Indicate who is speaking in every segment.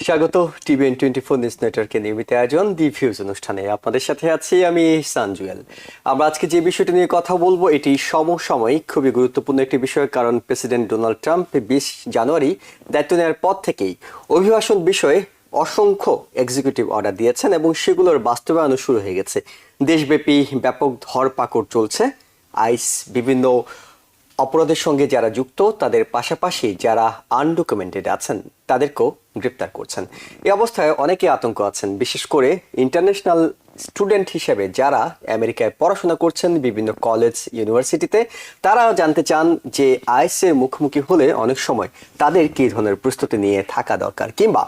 Speaker 1: স্বাগত TVN24 news নেটওয়ার্কের নিয়মিত আয়োজন দি ভিউজ অনুষ্ঠানে আপনাদের সাথে আছি আমি সানজুয়েল। আমরা আজকে যে বিষয়টি নিয়ে কথা বলবো এটি সমসাময়িক খুবই গুরুত্বপূর্ণ একটি বিষয়, কারণ প্রেসিডেন্ট ডোনাল্ড ট্রাম্প 20 জানুয়ারি দায়িত্ব নেওয়ার পর থেকেই অভিবাসন বিষয়ে অসংখ্য এক্সিকিউটিভ অর্ডার দিয়েছেন এবং সেগুলোর বাস্তবায়নও শুরু হয়ে গেছে। দেশব্যাপী ব্যাপক ধরপাকড় চলছে। আইস বিভিন্ন অপরাধের সঙ্গে যারা যুক্ত তাদের পাশাপাশি যারা আনডকুমেন্টেড আছেন তাদেরকেও গ্রেপ্তার করছেন। এই অবস্থায় অনেকে আতঙ্ক আছেন, বিশেষ করে ইন্টারন্যাশনাল স্টুডেন্ট হিসেবে যারা আমেরিকায় পড়াশোনা করছেন বিভিন্ন কলেজ ইউনিভার্সিটিতে। তারা জানতে চান যে আইএসের মুখোমুখি হলে অনেক সময় তাদের কী ধরনের প্রস্তুতি নিয়ে থাকা দরকার, কিংবা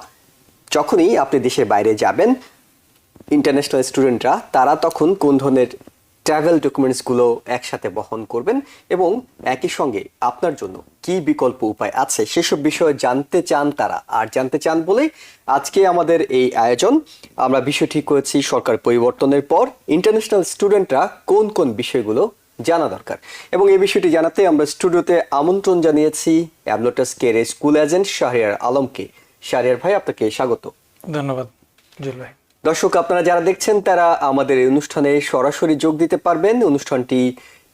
Speaker 1: যখনই আপনি দেশের বাইরে যাবেন ইন্টারন্যাশনাল স্টুডেন্টরা তারা তখন কোন ধরনের ট্রাভেল ডকুমেন্টসগুলো একসাথে বহন করবেন এবং একই সঙ্গে আপনার জন্য কি বিকল্প উপায় আছে সেসব বিষয়ে জানতে চান তারা। আর জানতে চান বলেই আজকে আমাদের এই আয়োজন। আমরা বিষয় ঠিক করেছি সরকার পরিবর্তনের পর ইন্টারন্যাশনাল স্টুডেন্টরা কোন কোন বিষয়গুলো জানা দরকার, এবং এই বিষয়টি জানাতে আমরা স্টুডিওতে আমন্ত্রণ জানিয়েছি অ্যাবলোটাস কের স্কুল এজেন্ট শাহরিয়ার আলমকে। শাহরিয়ার ভাই, আপনাকে স্বাগত।
Speaker 2: ধন্যবাদ জুয়েল ভাই।
Speaker 1: দর্শক, আপনারা যারা দেখছেন তারা আমাদের এই অনুষ্ঠানে সরাসরি যোগ দিতে পারবেন। অনুষ্ঠানটি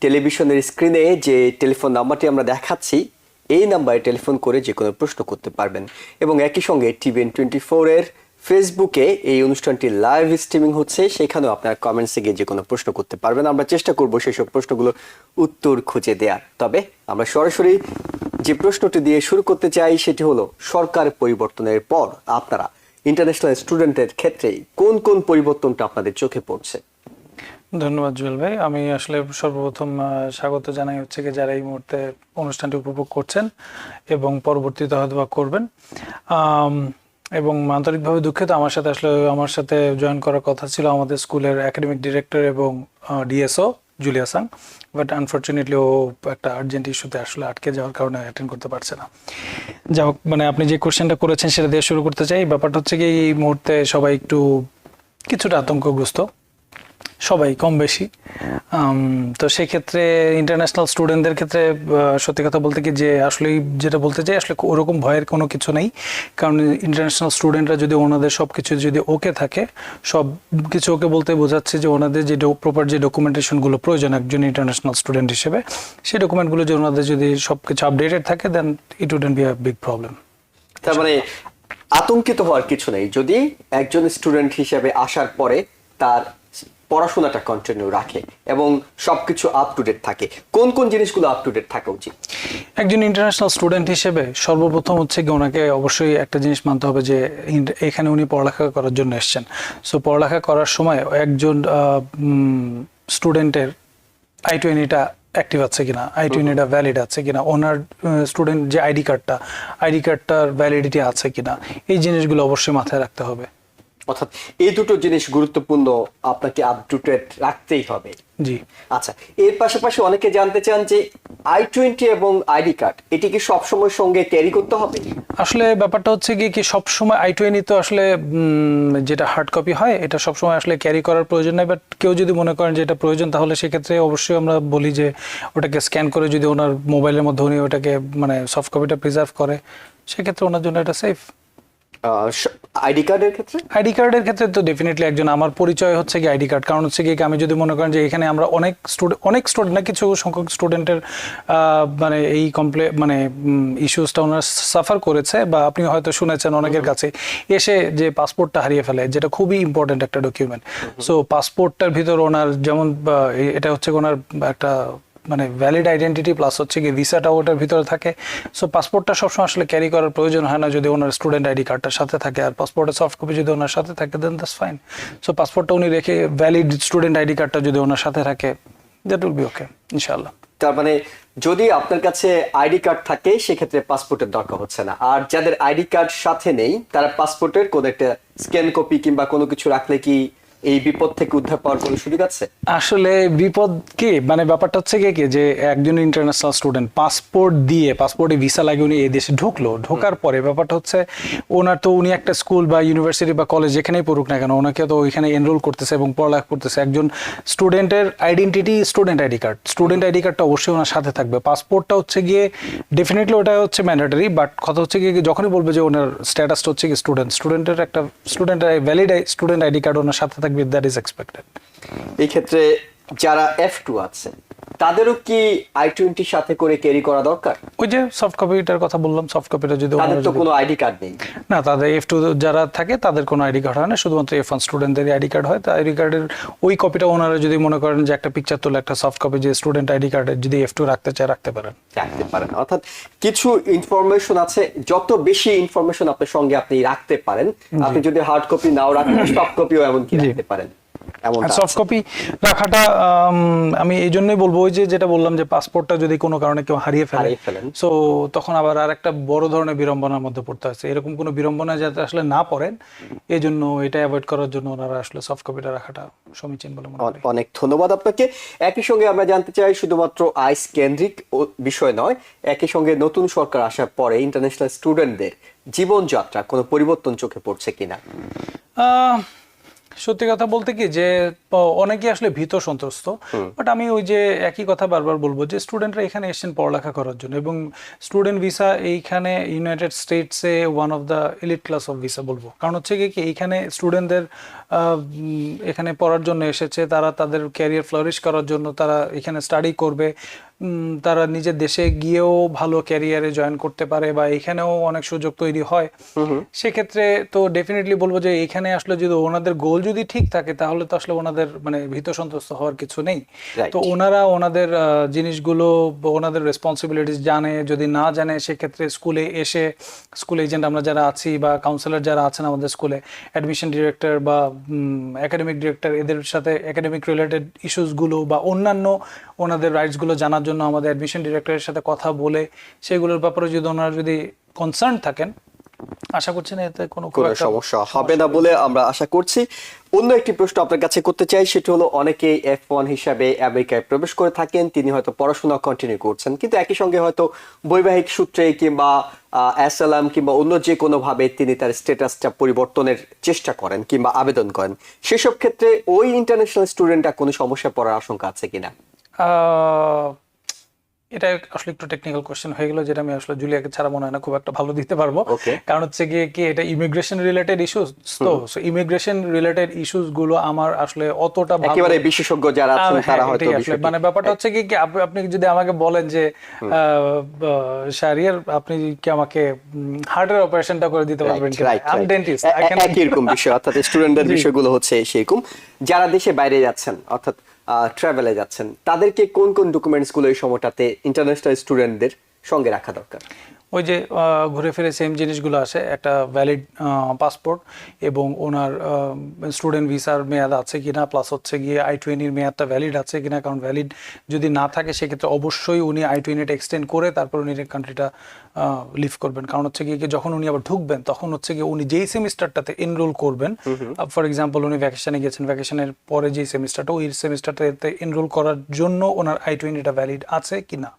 Speaker 1: টেলিভিশনের স্ক্রিনে যে টেলিফোন নাম্বারটি আমরা দেখাচ্ছি এই নাম্বারে টেলিফোন করে যে কোনো প্রশ্ন করতে পারবেন, এবং একই সঙ্গে TVN24 এর ফেসবুকে এই অনুষ্ঠানটি লাইভ স্ট্রিমিং হচ্ছে, সেখানেও আপনার কমেন্টসে গিয়ে যে কোনো প্রশ্ন করতে পারবেন। আমরা চেষ্টা করব সেসব প্রশ্নগুলোর উত্তর খুঁজে দেওয়ার। তবে আমরা সরাসরি যে প্রশ্নটি দিয়ে শুরু করতে চাই সেটি হলো, সরকার পরিবর্তনের পর আপনারা ইন্টারন্যাশনাল স্টুডেন্টের ক্ষেত্রে কোন কোন পরিবর্তনটা আপনাদের চোখে পড়ছে?
Speaker 2: ধন্যবাদ জুয়েল ভাই। আমি আসলে সর্বপ্রথম স্বাগত জানাই হচ্ছে কি যারা এই মুহূর্তে অনুষ্ঠানটি উপভোগ করছেন এবং পরবর্তীতে হয়তো বা করবেন, এবং আন্তরিকভাবে দুঃখিত। আমার সাথে জয়েন করার কথা ছিল আমাদের স্কুলের একাডেমিক ডিরেক্টর এবং DSO Julia Sang, but unfortunately ও একটা আর্জেন্ট ইস্যুতে আসলে আটকে যাওয়ার কারণে অ্যাটেন্ড করতে পারছে না। যাই হোক, আপনি যে কোশ্চেনটা করেছেন সেটা দিয়ে শুরু করতে চাই। ব্যাপারটা হচ্ছে কি এই মুহূর্তে সবাই একটু কিছুটা আতঙ্কগ্রস্ত, সবাই কম বেশি। তো সেক্ষেত্রে ইন্টারন্যাশনাল স্টুডেন্টদের ক্ষেত্রে সত্যি কথা বলতে কি যে আসলে যেটা বলতে চাই, আসলে ওরকম ভয়ের কোনো কিছু নেই। কারণ ইন্টারন্যাশনাল স্টুডেন্টরা যদি ওনাদের সব কিছু যদি ওকে থাকে, সব কিছু ওকে বলতে বোঝাচ্ছে যে ওনাদের যে প্রপার যে ডকুমেন্টেশনগুলো প্রয়োজন একজন ইন্টারন্যাশনাল স্টুডেন্ট হিসেবে, সেই ডকুমেন্টগুলো যে ওনাদের যদি সব কিছু আপডেটেড থাকে, then it wouldn't be a big problem.
Speaker 1: তার মানে আতঙ্কিত হওয়ার কিছু নেই যদি একজন স্টুডেন্ট হিসেবে আসার পরে তার পড়াশোনাটা কন্টিনিউ রাখে এবং সবকিছু আপ টু ডেট থাকে। কোন কোন জিনিসগুলো আপ টু ডেট থাকা উচিত?
Speaker 2: একজন ইন্টারন্যাশনাল স্টুডেন্ট হিসেবে সর্বপ্রথম হচ্ছে কি ওনাকে অবশ্যই একটা জিনিস মানতে হবে যে এখানে উনি পড়ালেখা করার জন্য এসেছেন। সো পড়ালেখা করার সময় একজন স্টুডেন্টের I-20টা অ্যাক্টিভ আছে কিনা, I-20টা ভ্যালিড আছে কিনা, ওনার স্টুডেন্ট যে আইডি কার্ডটার ভ্যালিডিটি আছে কিনা, এই জিনিসগুলো অবশ্যই মাথায় রাখতে হবে।
Speaker 1: অর্থাৎ এই দুটো জিনিস গুরুত্বপূর্ণ, আপনাকে আপ টু ডেট রাখতেই হবে।
Speaker 2: জি
Speaker 1: আচ্ছা, এর পাশাপাশি অনেকে জানতে চান যে I-20 এবং আইডি কার্ড এটি কি সবসময় সঙ্গে ক্যারি করতে হবে?
Speaker 2: আসলে ব্যাপারটা হচ্ছে কি সবসময় I-20 তো আসলে যেটা হার্ড কপি হয় এটা সবসময় আসলে ক্যারি করার প্রয়োজন নেই, বাট কেউ যদি মনে করেন যে এটা প্রয়োজন তাহলে সেক্ষেত্রে অবশ্যই আমরা বলি যে ওটাকে স্ক্যান করে যদি ওনার মোবাইলের মধ্যে উনি ওটাকে সফট কপিটা প্রিজার্ভ করে, সেক্ষেত্রে ওনার জন্য এটা সেফ।
Speaker 1: আইডি কার্ডের ক্ষেত্রে
Speaker 2: তো ডেফিনেটলি একজন আমার পরিচয় হচ্ছে কি আইডি কার্ড। কারণ হচ্ছে কি আমি যদি মনে করেন যে এখানে আমরা অনেক স্টুডেন্ট না, কিছু সংখ্যক স্টুডেন্টের এই ইস্যুসটা ওনারা সাফার করেছে, বা আপনি হয়তো শুনেছেন অনেকের কাছে এসে যে পাসপোর্টটা হারিয়ে ফেলে, যেটা খুবই ইম্পর্টেন্ট একটা ডকুমেন্ট। সো পাসপোর্টটার ভিতর ওনার যেমন এটা হচ্ছে ওনার একটা ভ্যালিড আইডেন্টিটি প্লাস হচ্ছে কি ভিসাটা ওটার ভিতরে থাকে। সো পাসপোর্টটা সবসময় আসলে ক্যারি করার প্রয়োজন হয় না যদি ওনার স্টুডেন্ট আইডি কার্ডটার সাথে থাকে, আর পাসপোর্টের সফট কপি যদি ওনার সাথে থাকে দেন দ্যাটস ফাইন। সো পাসপোর্টটা উনি রেখে ভ্যালিড স্টুডেন্ট আইডি কার্ডটা যদি ওনার সাথে থাকে, দ্যাট উইল বি ওকে ইনশাআল্লাহ।
Speaker 1: তার মানে যদি আপনার কাছে আইডি কার্ড থাকে সেক্ষেত্রে পাসপোর্টের দরকার হচ্ছে না, আর যাদের আইডি কার্ড সাথে নেই তারা পাসপোর্টের কোনো একটা স্ক্যান কপি কিংবা কোনো কিছু রাখলে কি এই বিপদ থেকে উদ্ধার পাওয়ার কোনো সুযোগ আছে?
Speaker 2: আসলে বিপদ কি, মানে ব্যাপারটা হচ্ছে কি যে একজন ইন্টারন্যাশনাল স্টুডেন্ট পাসপোর্টে ভিসা লাগিয়ে উনি এই দেশে ঢোকার পরে ব্যাপারটা হচ্ছে ওনার তো উনি একটা স্কুল বা ইউনিভার্সিটি বা কলেজ যেখানেই পড়ুক না কেন ওনাকে তো ওইখানে এনরোল করতেছে এবং পড়ালেখা করতেছে। একজন স্টুডেন্টের আইডেন্টিটি স্টুডেন্ট আইডি কার্ডটা অবশ্যই ওনার সাথে থাকবে। পাসপোর্টটা হচ্ছে গিয়ে ডেফিনেটলি ওটা হচ্ছে ম্যান্ডেটরি, বাট কথা হচ্ছে গিয়ে যখনই বলবে যে ওনার স্ট্যাটাসটা হচ্ছে কি স্টুডেন্টের একটা ভ্যালিড স্টুডেন্ট আইডি কার্ড ওনার সাথে থাকবে, দ্যাট ইজ এক্সপেক্টেড।
Speaker 1: এই ক্ষেত্রে যারা F2 আছে তাদেরও কি I-20 সাথে করে ক্যারি করা দরকার?
Speaker 2: ওই যে সফট কপিটার কথা বললাম, সফট কপিটা যদি
Speaker 1: তাদের তো কোনো আইডি কার্ড নেই।
Speaker 2: না, তাদের F2 যারা থাকে তাদের কোনো আইডি কার্ড হয় না, শুধুমাত্র F1 স্টুডেন্টদের আইডি কার্ড হয়। তা আইডি কার্ডের ওই কপিটা ওনারা যদি মনে করেন যে একটা পিকচার তোলে একটা সফট কপি যে স্টুডেন্ট আইডি কার্ডের যদি F2 রাখতে চায় রাখতে পারেন।
Speaker 1: অর্থাৎ কিছু ইনফরমেশন আছে, যত বেশি ইনফরমেশন আপনার সঙ্গে আপনি রাখতে পারেন, আপনি যদি হার্ড কপি নাও রাখেন সফট কপিও এমনকি রাখতে পারেন।
Speaker 2: সফট কপি রাখাটা আমি এই জন্যই বলবো, ওই যে যেটা বললাম যে পাসপোর্টটা যদি কোনো কারণে কেউ হারিয়ে ফেলেন সো তখন আবার আর একটা বড় ধরনের বিড়ম্বনার মধ্যে পড়তে হচ্ছে। এরকম কোনো বিড়ম্বনা যাতে আসলে না পড়েন এই জন্য এটা অ্যাভয়েড করার জন্য ওনারা আসলে সফট কপিটা রাখাটা সমীচীন বলে মনে করি।
Speaker 1: অনেক ধন্যবাদ আপনাকে। একই সঙ্গে আমরা জানতে চাই শুধুমাত্র আইস কেন্দ্রিক বিষয় নয়, একই সঙ্গে নতুন সরকার আসার পরে ইন্টারন্যাশনাল স্টুডেন্টদের জীবনযাত্রা কোনো পরিবর্তন চোখে পড়ছে কিনা?
Speaker 2: সত্যি কথা বলতে কি যে অনেকে আসলে ভীত সন্ত্রস্ত, বাট আমি ওই যে একই কথা বারবার বলবো যে স্টুডেন্টরা এখানে এসেছেন পড়ালেখা করার জন্য এবং স্টুডেন্ট ভিসা এইখানে ইউনাইটেড স্টেটসে one of the elite class of visa বলবো। কারণ হচ্ছে কি এইখানে স্টুডেন্টদের এখানে পড়ার জন্য এসেছে, তারা তাদের ক্যারিয়ার ফ্লারিশ করার জন্য তারা এখানে স্টাডি করবে, তারা নিজের দেশে গিয়েও ভালো ক্যারিয়ারে জয়েন করতে পারে বা এখানেও অনেক সুযোগ তৈরি হয়। সেক্ষেত্রে তো ডেফিনেটলি বলবো যে এখানে আসলে যদি ওনাদের গোল যদি ঠিক থাকে তাহলে তো আসলে ওনাদের মানে ভীত সন্ত্রস্ত হওয়ার কিছু নেই। তো ওনারা ওনাদের জিনিসগুলো ওনাদের রেসপন্সিবিলিটিস জানে, যদি না জানে সেক্ষেত্রে স্কুলে এসে স্কুল এজেন্ট আমরা যারা আছি বা কাউন্সিলর যারা আছেন আমাদের স্কুলে, অ্যাডমিশন ডিরেক্টর বা একাডেমিক ডিরেক্টর, এদের সাথে একাডেমিক রিলেটেড ইস্যুসগুলো বা অন্যান্য ওনাদের রাইটসগুলো জানার জন্য আমাদের অ্যাডমিশন ডিরেক্টরের সাথে কথা বলে সেগুলোর ব্যাপারে যদি ওনারা যদি কনসার্ন থাকেন আশা করছি না এতে কোনো
Speaker 1: সমস্যা হবে না বলে আমরা আশা করছি। অন্য একটি প্রশ্ন আপনার কাছে করতে চাই, সেটা হলো অনেকেই F1 হিসাবে আমেরিকায় প্রবেশ করে থাকেন, তিনি হয়তো পড়াশোনা কন্টিনিউ করছেন কিন্তু একই সঙ্গে হয়তো বৈবাহিক সূত্রে কিংবা অ্যাসাইলাম কিংবা অন্য যে কোনো ভাবে তিনি তার স্ট্যাটাসটা পরিবর্তনের চেষ্টা করেন কিংবা আবেদন করেন, সেসব ক্ষেত্রে ওই ইন্টারন্যাশনাল স্টুডেন্টরা কোনো সমস্যা পড়ার আশঙ্কা আছে কিনা?
Speaker 2: এটা আসলে একটু টেকনিক্যাল কোশ্চেন হয়ে গেল, যেটা আমি আসলে জুলিয়াকে ছাড়া মনে হয় না খুব একটা ভালো দিতে পারবো। কারণ হচ্ছে গিয়ে কি এটা ইমিগ্রেশন রিলেটেড ইস্যুস, তো ইমিগ্রেশন রিলেটেড ইস্যুস গুলো আমার আসলে অতটা
Speaker 1: একেবারে বিশেষজ্ঞ যারা আছেন তারা হয়তো
Speaker 2: মানে ব্যাপারটা হচ্ছে কি আপনি যদি আমাকে বলেন যে শাহরিয়ার আপনি কি আমাকে হার্টের অপারেশনটা করে দিতে পারবেন কিনা, আমি ডেন্টিস্ট,
Speaker 1: একই রকম বিষয়। অর্থাৎ স্টুডেন্টদের বিষয়গুলো হচ্ছে সেরকম। যারা দেশে বাইরে যাচ্ছেন অর্থাৎ ট্রাভেলে যাচ্ছেন তাদেরকে কোন কোন ডকুমেন্টস গুলো এই সময়টাতে ইন্টারন্যাশনাল স্টুডেন্টদের সঙ্গে রাখা দরকার?
Speaker 2: ওই যে ঘুরে ফিরে সেম জিনিসগুলো আসে, একটা ভ্যালিড পাসপোর্ট এবং ওনার স্টুডেন্ট ভিসার মেয়াদ আছে কিনা, প্লাস হচ্ছে গিয়ে I-20 মেয়াদটা ভ্যালিড আছে কিনা। কারণ ভ্যালিড যদি না থাকে সেক্ষেত্রে অবশ্যই উনি I-20 এক্সটেন্ড করে তারপর উনি কান্ট্রিটা লিভ করবেন। কারণ হচ্ছে গিয়ে যখন উনি আবার ঢুকবেন তখন হচ্ছে গিয়ে উনি যেই সেমিস্টারটাতে এনরোল করবেন, ফর এক্সাম্পল উনি ভ্যাকেশনে গেছেন, ভ্যাকেশনের পরে যেই সেমিস্টারটা ওই সেমিস্টারটাতে এনরোল করার জন্য ওনার I-20টা ভ্যালিড আছে কিনা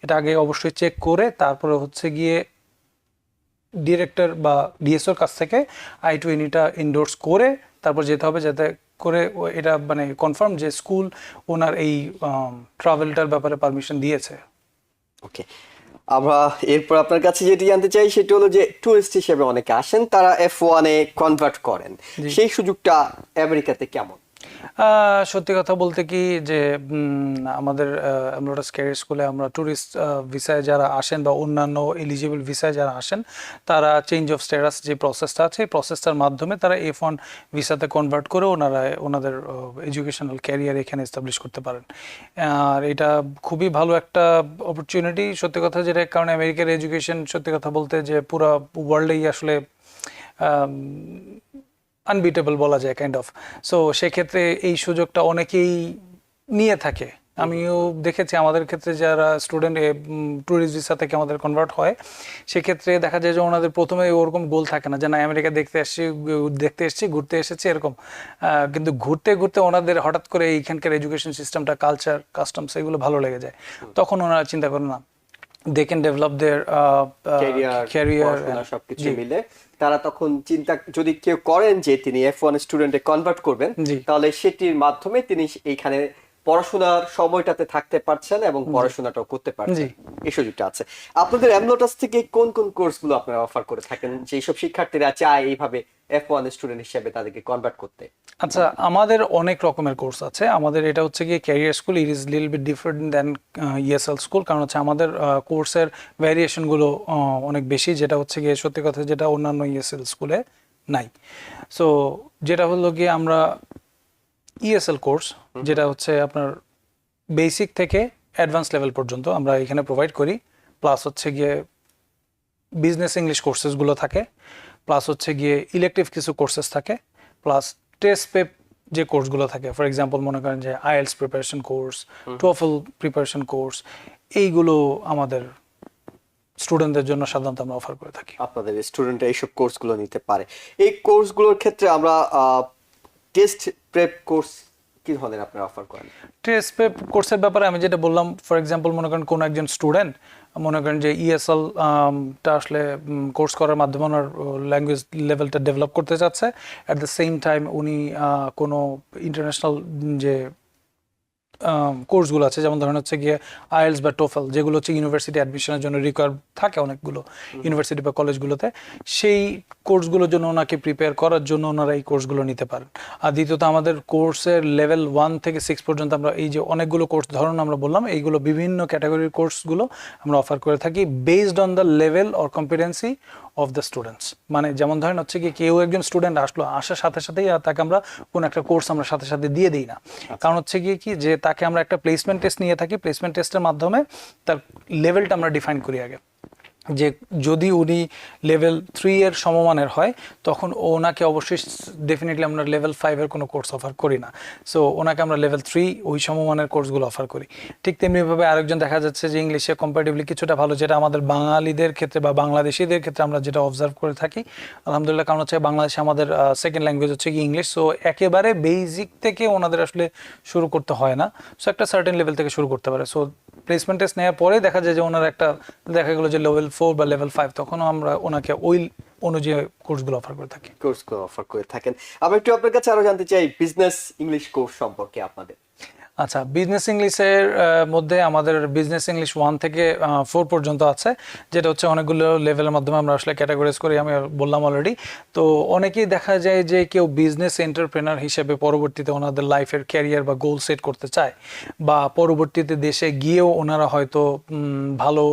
Speaker 2: এটা আগে অবশ্যই চেক করে তারপরে হচ্ছে গিয়ে ডিরেক্টর বা ডিএসওর কাছ থেকে I-20টা এন্ডোর্স করে তারপর যেতে হবে, যাতে করে এটা মানে কনফার্ম যে স্কুল ওনার এই ট্রাভেলটার ব্যাপারে পারমিশন দিয়েছে।
Speaker 1: ওকে, আমরা এরপর আপনার কাছে যেটি জানতে চাই সেটা হলো যে টুরিস্ট হিসেবে অনেকে আসেন, তারা F1 এ কনভার্ট করেন, সেই সুযোগটা আমেরিকাতে কেমন?
Speaker 2: সত্যি কথা বলতে কি যে আমাদের এমলোটাস ক্যারিয়ার স্কুলে আমরা ট্যুরিস্ট ভিসায় যারা আসেন বা অন্যান্য এলিজিবল ভিসায় যারা আসেন তারা চেঞ্জ অফ স্ট্যাটাস যে প্রসেসটা আছে এই প্রসেসটার মাধ্যমে তারা F1 ভিসাতে কনভার্ট করে ওনাদের এডুকেশনাল ক্যারিয়ার এখানে এস্টাবলিশ করতে পারেন। আর এটা খুবই ভালো একটা অপরচুনিটি সত্যি কথা, যেটা কারণ আমেরিকার এডুকেশন সত্যি কথা বলতে যে পুরো ওয়ার্ল্ডেই আসলে আনবিটেবল বলা যায় কাইন্ড অফ। সো সেক্ষেত্রে এই সুযোগটা অনেকেই নিয়ে থাকে আমিও দেখেছি আমাদের ক্ষেত্রে যারা স্টুডেন্ট ট্যুরিস্ট ভিসা থেকে আমাদের কনভার্ট হয়, সেক্ষেত্রে দেখা যায় যে ওনাদের প্রথমে ওরকম গোল থাকে না যে না আমেরিকা দেখতে এসেছি ঘুরতে এসেছি এরকম, কিন্তু ঘুরতে ঘুরতে ওনাদের হঠাৎ করে এইখানকার এডুকেশন সিস্টেমটা, কালচার, কাস্টমস এগুলো ভালো লেগে যায়, তখন ওনারা চিন্তা করেন না they can develop their career
Speaker 1: সবকিছু মিলে তারা তখন চিন্তা যদি কেউ করেন যে তিনি F1 স্টুডেন্টে কনভার্ট করবেন, তাহলে সেটির মাধ্যমে তিনি এইখানে পড়াশোনার সময়টাতে থাকতে পারছেন এবং পড়াশোনাটাও করতে পারছেন, এই সুযোগটা আছে। আপনাদের এমলোটাস থেকে কোন কোন কোর্সগুলো আপনারা অফার করে থাকেন যেসব শিক্ষার্থীরা চায় এইভাবে F1 স্টুডেন্ট হিসেবে তাদেরকে কনভার্ট করতে?
Speaker 2: আচ্ছা, আমাদের অনেক রকমের কোর্স আছে। আমাদের এটা হচ্ছে গিয়ে career school, it is little bit different than ESL school, কারণ হচ্ছে আমাদের কোর্সের ভ্যারিয়েশনগুলো অনেক বেশি, যেটা হচ্ছে গিয়ে সত্যি কথা যেটা অন্যান্য ESL স্কুলে নাই। সো যেটা হলো গিয়ে আমরা ESL কোর্স, যেটা হচ্ছে আপনার বেসিক থেকে অ্যাডভান্স লেভেল পর্যন্ত আমরা এখানে প্রোভাইড করি, প্লাস হচ্ছে গিয়ে বিজনেস ইংলিশ কোর্সেসগুলো থাকে, প্লাস হচ্ছে গিয়ে ইলেকটিভ কিছু কোর্সেস থাকে, প্লাস টেস্ট পেপ যে কোর্সগুলো থাকে, ফর এক্সাম্পল মনে করেন যে IELTS preparation course, TOEFL preparation course, এইগুলো আমাদের স্টুডেন্টদের জন্য সাধারণত আমরা অফার করে থাকি।
Speaker 1: আপনাদের স্টুডেন্টরা এইসব কোর্সগুলো নিতে পারে। এই কোর্সগুলোর ক্ষেত্রে আমরা টেস্ট প্রেপ কোর্স কি ধরনের আপনারা অফার করেন?
Speaker 2: টেস্ট পেপ কোর্সের ব্যাপারে আমি যেটা বললাম, ফর এক্সাম্পল মনে করেন কোনো একজন স্টুডেন্ট মনে করেন যে ESL টা আসলে কোর্স করার মাধ্যমে ওনার ল্যাঙ্গুয়েজ লেভেলটা ডেভেলপ করতে চাচ্ছে, অ্যাট দ্য সেম টাইম উনি কোনো ইন্টারন্যাশনাল যে কোর্সগুলো আছে, যেমন ধরেন হচ্ছে গিয়ে IELTS বা TOEFL, যেগুলো হচ্ছে ইউনিভার্সিটি অ্যাডমিশনের জন্য রিকোয়ার থাকে অনেকগুলো ইউনিভার্সিটি বা কলেজগুলোতে, সেই কোর্সগুলোর জন্য ওনাকে প্রিপেয়ার করার জন্য ওনারা এই কোর্সগুলো নিতে পারেন। আর দ্বিতীয়ত আমাদের কোর্সের লেভেল 1 থেকে 6 পর্যন্ত আমরা এই যে অনেকগুলো কোর্স ধরুন আমরা বললাম, এইগুলো বিভিন্ন ক্যাটাগরির কোর্সগুলো আমরা অফার করে থাকি based on the level or competency of the students. মানে যেমন ধরেন হচ্ছে কি কেউ একজন স্টুডেন্ট আসলো, আসার সাথে সাথেই তাকে আমরা কোনো একটা কোর্স আমরা সাথে সাথে দিয়ে দিই না, কারণ হচ্ছে গিয়ে কি যে তাকে আমরা একটা প্লেসমেন্ট টেস্ট নিয়ে থাকি, প্লেসমেন্ট টেস্টের মাধ্যমে তার লেভেলটা আমরা ডিফাইন করি আগে, যে যদি উনি লেভেল 3 এর সমমানের হয় তখন ওনাকে অবশ্যই ডেফিনেটলি আমরা লেভেল 5 এর কোনো কোর্স অফার করি না, সো ওনাকে আমরা লেভেল 3 ওই সমমানের কোর্সগুলো অফার করি। ঠিক তেমনিভাবে আরেকজন দেখা যাচ্ছে যে ইংলিশে কম্পারেটিভলি কিছুটা ভালো, যেটা আমাদের বাঙালিদের ক্ষেত্রে বা বাংলাদেশিদের ক্ষেত্রে আমরা যেটা অবজার্ভ করে থাকি আলহামদুলিল্লাহ, কারণ হচ্ছে বাংলাদেশে আমাদের সেকেন্ড ল্যাঙ্গুয়েজ হচ্ছে কি ইংলিশ, সো একেবারে বেসিক থেকে ওনাদের আসলে শুরু করতে হয় না, সো একটা সার্টেন লেভেল থেকে শুরু করতে পারে। সো প্লেসমেন্ট টেস্ট নেওয়ার পরে দেখা যায় যে ওনার একটা দেখা গেলো যে লেভেল 4 বা লেভেল 5, তখনও আমরা ওনাকে ওই অনুযায়ী কোর্সগুলো অফার করে থাকি।
Speaker 1: কোর্সগুলো অফার করে থাকেন। আমি একটু আপনার কাছে আরো জানতে চাই বিজনেস ইংলিশ কোর্স সম্পর্কে আপনাদের।
Speaker 2: আচ্ছা, বিজনেস ইংলিশের মধ্যে আমাদের বিজনেস ইংলিশ 1 থেকে 4 পর্যন্ত আছে, যেটা হচ্ছে অনেকগুলো লেভেলের মাধ্যমে আমরা আসলে ক্যাটাগরাইজ করি, আমি বললাম অলরেডি। তো অনেকেই দেখা যায় যে কেউ বিজনেস এন্টারপ্রেনার হিসেবে পরবর্তীতে ওনাদের লাইফের ক্যারিয়ার বা গোল সেট করতে চায়, বা পরবর্তীতে দেশে গিয়েও ওনারা হয়তো ভালো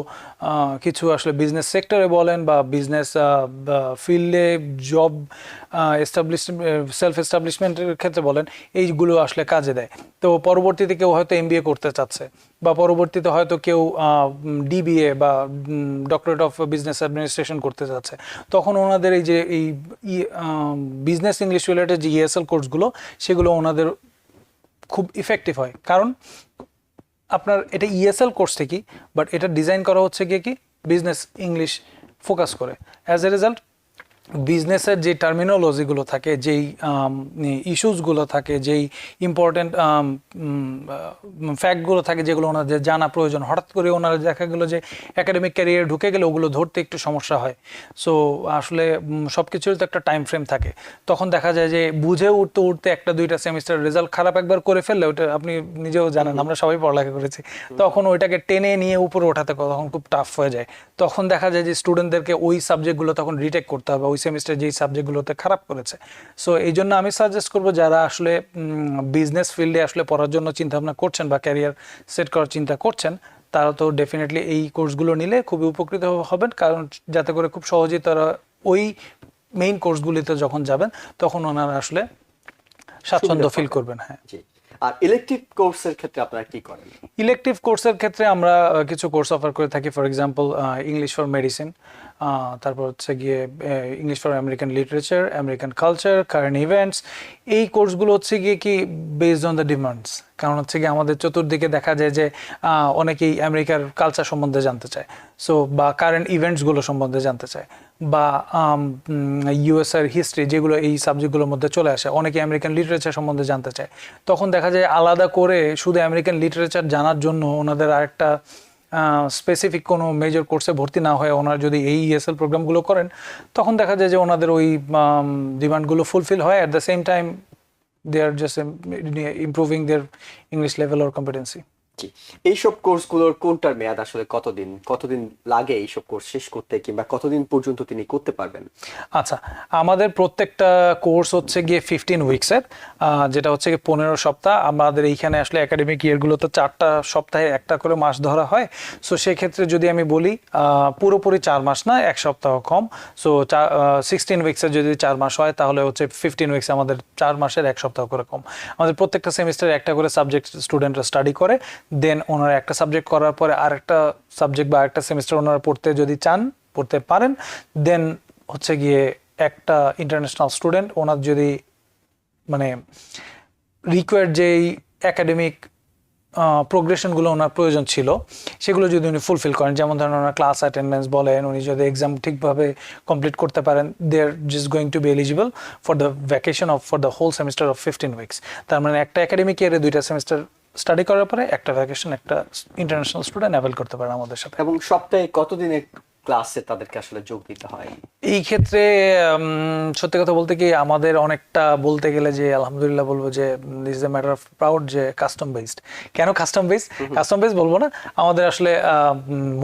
Speaker 2: কিছু আসলে বিজনেস সেক্টরে বলেন বা বিজনেস ফিল্ডে জব সেলফ এস্টাবলিশমেন্টের ক্ষেত্রে বলেন, এইগুলো আসলে কাজে দেয়। তো পরবর্তীতে কেউ হয়তো MBA করতে চাচ্ছে, বা পরবর্তীতে হয়তো কেউ DBA বা ডক্টরেট অফ বিজনেস অ্যাডমিনিস্ট্রেশন করতে চাচ্ছে, তখন ওনাদের এই যে এই বিজনেস ইংলিশ রিলেটেড যে ESL কোর্সগুলো, সেগুলো ওনাদের খুব ইফেক্টিভ হয়, কারণ আপনার এটা ESL কোর্স ঠিকই, বাট এটা ডিজাইন করা হচ্ছে গিয়ে কি বিজনেস ইংলিশ ফোকাস করে। অ্যাজ এ রেজাল্ট বিজনেসের যে টার্মিনোলজিগুলো থাকে, যেই ইস্যুসগুলো থাকে, যেই ইম্পর্টেন্ট ফ্যাক্টগুলো থাকে যেগুলো ওনাদের জানা প্রয়োজন, হঠাৎ করে ওনারা দেখা গেলো যে একাডেমিক ক্যারিয়ারে ঢুকে গেলে ওগুলো ধরতে একটু সমস্যা হয়। সো আসলে সব কিছুর তো একটা টাইম ফ্রেম থাকে, তখন দেখা যায় যে বুঝে উঠতে উঠতে 1-2টা সেমিস্টার রেজাল্ট খারাপ একবার করে ফেললে, ওটা আপনি নিজেও জানেন, আমরা সবাই পড়ালেখা করেছি, তখন ওইটাকে টেনে নিয়ে উপরে ওঠাতে তখন খুব টাফ হয়ে যায়। তখন দেখা যায় যে স্টুডেন্টদেরকে ওই সাবজেক্টগুলো তখন রিটেক করতে হবে, ওই সেমিস্টার যেই সাবজেক্টগুলোতে খারাপ করেছে। সো এই জন্য আমি সাজেস্ট করবো যারা আসলে বিজনেস ফিল্ডে আসলে পড়ার জন্য চিন্তাভাবনা করছেন বা ক্যারিয়ার সেট করার চিন্তা করছেন, তারা তো ডেফিনেটলি এই কোর্সগুলো নিলে খুবই উপকৃত হবেন, কারণ যাতে করে খুব সহজেই তারা ওই মেইন কোর্সগুলিতে যখন যাবেন তখন ওনারা আসলে স্বাচ্ছন্দ্য ফিল করবেন। হ্যাঁ,
Speaker 1: আর ইলেকটিভ কোর্সের ক্ষেত্রে আপনারা কি করেন?
Speaker 2: ইলেকটিভ কোর্সের ক্ষেত্রে আমরা কিছু কোর্স অফার করে থাকি। For example English for medicine, তারপর হচ্ছে গিয়ে English for American literature, American culture, current events. এই কোর্সগুলো হচ্ছে গিয়ে কি বেসড অন দ্য ডিমান্ডস। কারণ হচ্ছে গিয়ে আমাদের চতুর্দিকে দেখা যায় যে অনেকেই আমেরিকার কালচার সম্বন্ধে জানতে চায়, সো বা কারেন্ট ইভেন্টসগুলো সম্বন্ধে জানতে চায়, বা ইউএস এর হিস্ট্রি, যেগুলো এই সাবজেক্টগুলোর মধ্যে চলে আসে। অনেকে আমেরিকান লিটারেচার সম্বন্ধে জানতে চায়। তখন দেখা যায় আলাদা করে শুধু আমেরিকান লিটারেচার জানার জন্য ওনাদের আরেকটা স্পেসিফিক কোনো মেজর কোর্সে ভর্তি না হয়ে ওনারা যদি এই ইএসএল প্রোগ্রামগুলো করেন, তখন দেখা যায় যে ওনাদের ওই ডিমান্ডগুলো ফুলফিল হয়। At the same time they are just improving their English level or competency.
Speaker 1: এইসব কোর্সগুলোর কোনটার মেয়াদ আসলে কতদিন লাগে এইসব কোর্স শেষ করতে, কিংবা কতদিন পর্যন্ত তিনি করতে পারবেন?
Speaker 2: আচ্ছা, আমাদের প্রত্যেকটা কোর্স হচ্ছে গিয়ে 15 উইকসের, যেটা হচ্ছে গিয়ে 15 সপ্তাহ। আমাদের এইখানে আসলে একাডেমিক ইয়ারগুলোতে 4টা সপ্তাহে একটা করে মাস ধরা হয়। সো সেক্ষেত্রে যদি আমি বলি পুরোপুরি 4 মাস না, 1 সপ্তাহ কম। সো 16 উইকসের যদি 4 মাস হয়, তাহলে হচ্ছে 15 উইকস আমাদের 4 মাসের 1 সপ্তাহ করে কম। আমাদের প্রত্যেকটা সেমিস্টারে একটা করে সাবজেক্ট স্টুডেন্টরা স্টাডি করে, দেন ওনারা একটা সাবজেক্ট করার পরে আরেকটা সাবজেক্ট বা একটা সেমিস্টার ওনারা পড়তে যদি চান, পড়তে পারেন। দেন হচ্ছে গিয়ে একটা ইন্টারন্যাশনাল স্টুডেন্ট ওনার যদি মানে রিকোয়ার্ড যেই একাডেমিক প্রোগ্রেশনগুলো ওনার প্রয়োজন ছিল, সেগুলো যদি উনি ফুলফিল করেন, যেমন ধরেন ওনার ক্লাস অ্যাটেন্ডেন্স বলেন, উনি যদি এক্সাম ঠিকভাবে কমপ্লিট করতে পারেন, they are just going to be eligible for the vacation off for the whole semester of 15 weeks. তার মানে একটা একাডেমিক ইয়ারে 2টা সেমিস্টার স্টাডি করার পরে একটা ভ্যাকেশন একটা ইন্টারন্যাশনাল স্টুডেন্ট অ্যাভেল করতে পারেন আমাদের সাথে।
Speaker 1: এবং সপ্তাহে কতদিনের ক্লাসে তাদেরকে আসলে যোগ দিতে হয়?
Speaker 2: এই ক্ষেত্রে সত্যি কথা বলতে কি আমাদের অনেকটা বলতে গেলে যে আলহামদুলিল্লাহ বলবো যে this is a matter of proud যে কাস্টম বেসড। কেন কাস্টম বেসড বলবো না, আমাদের আসলে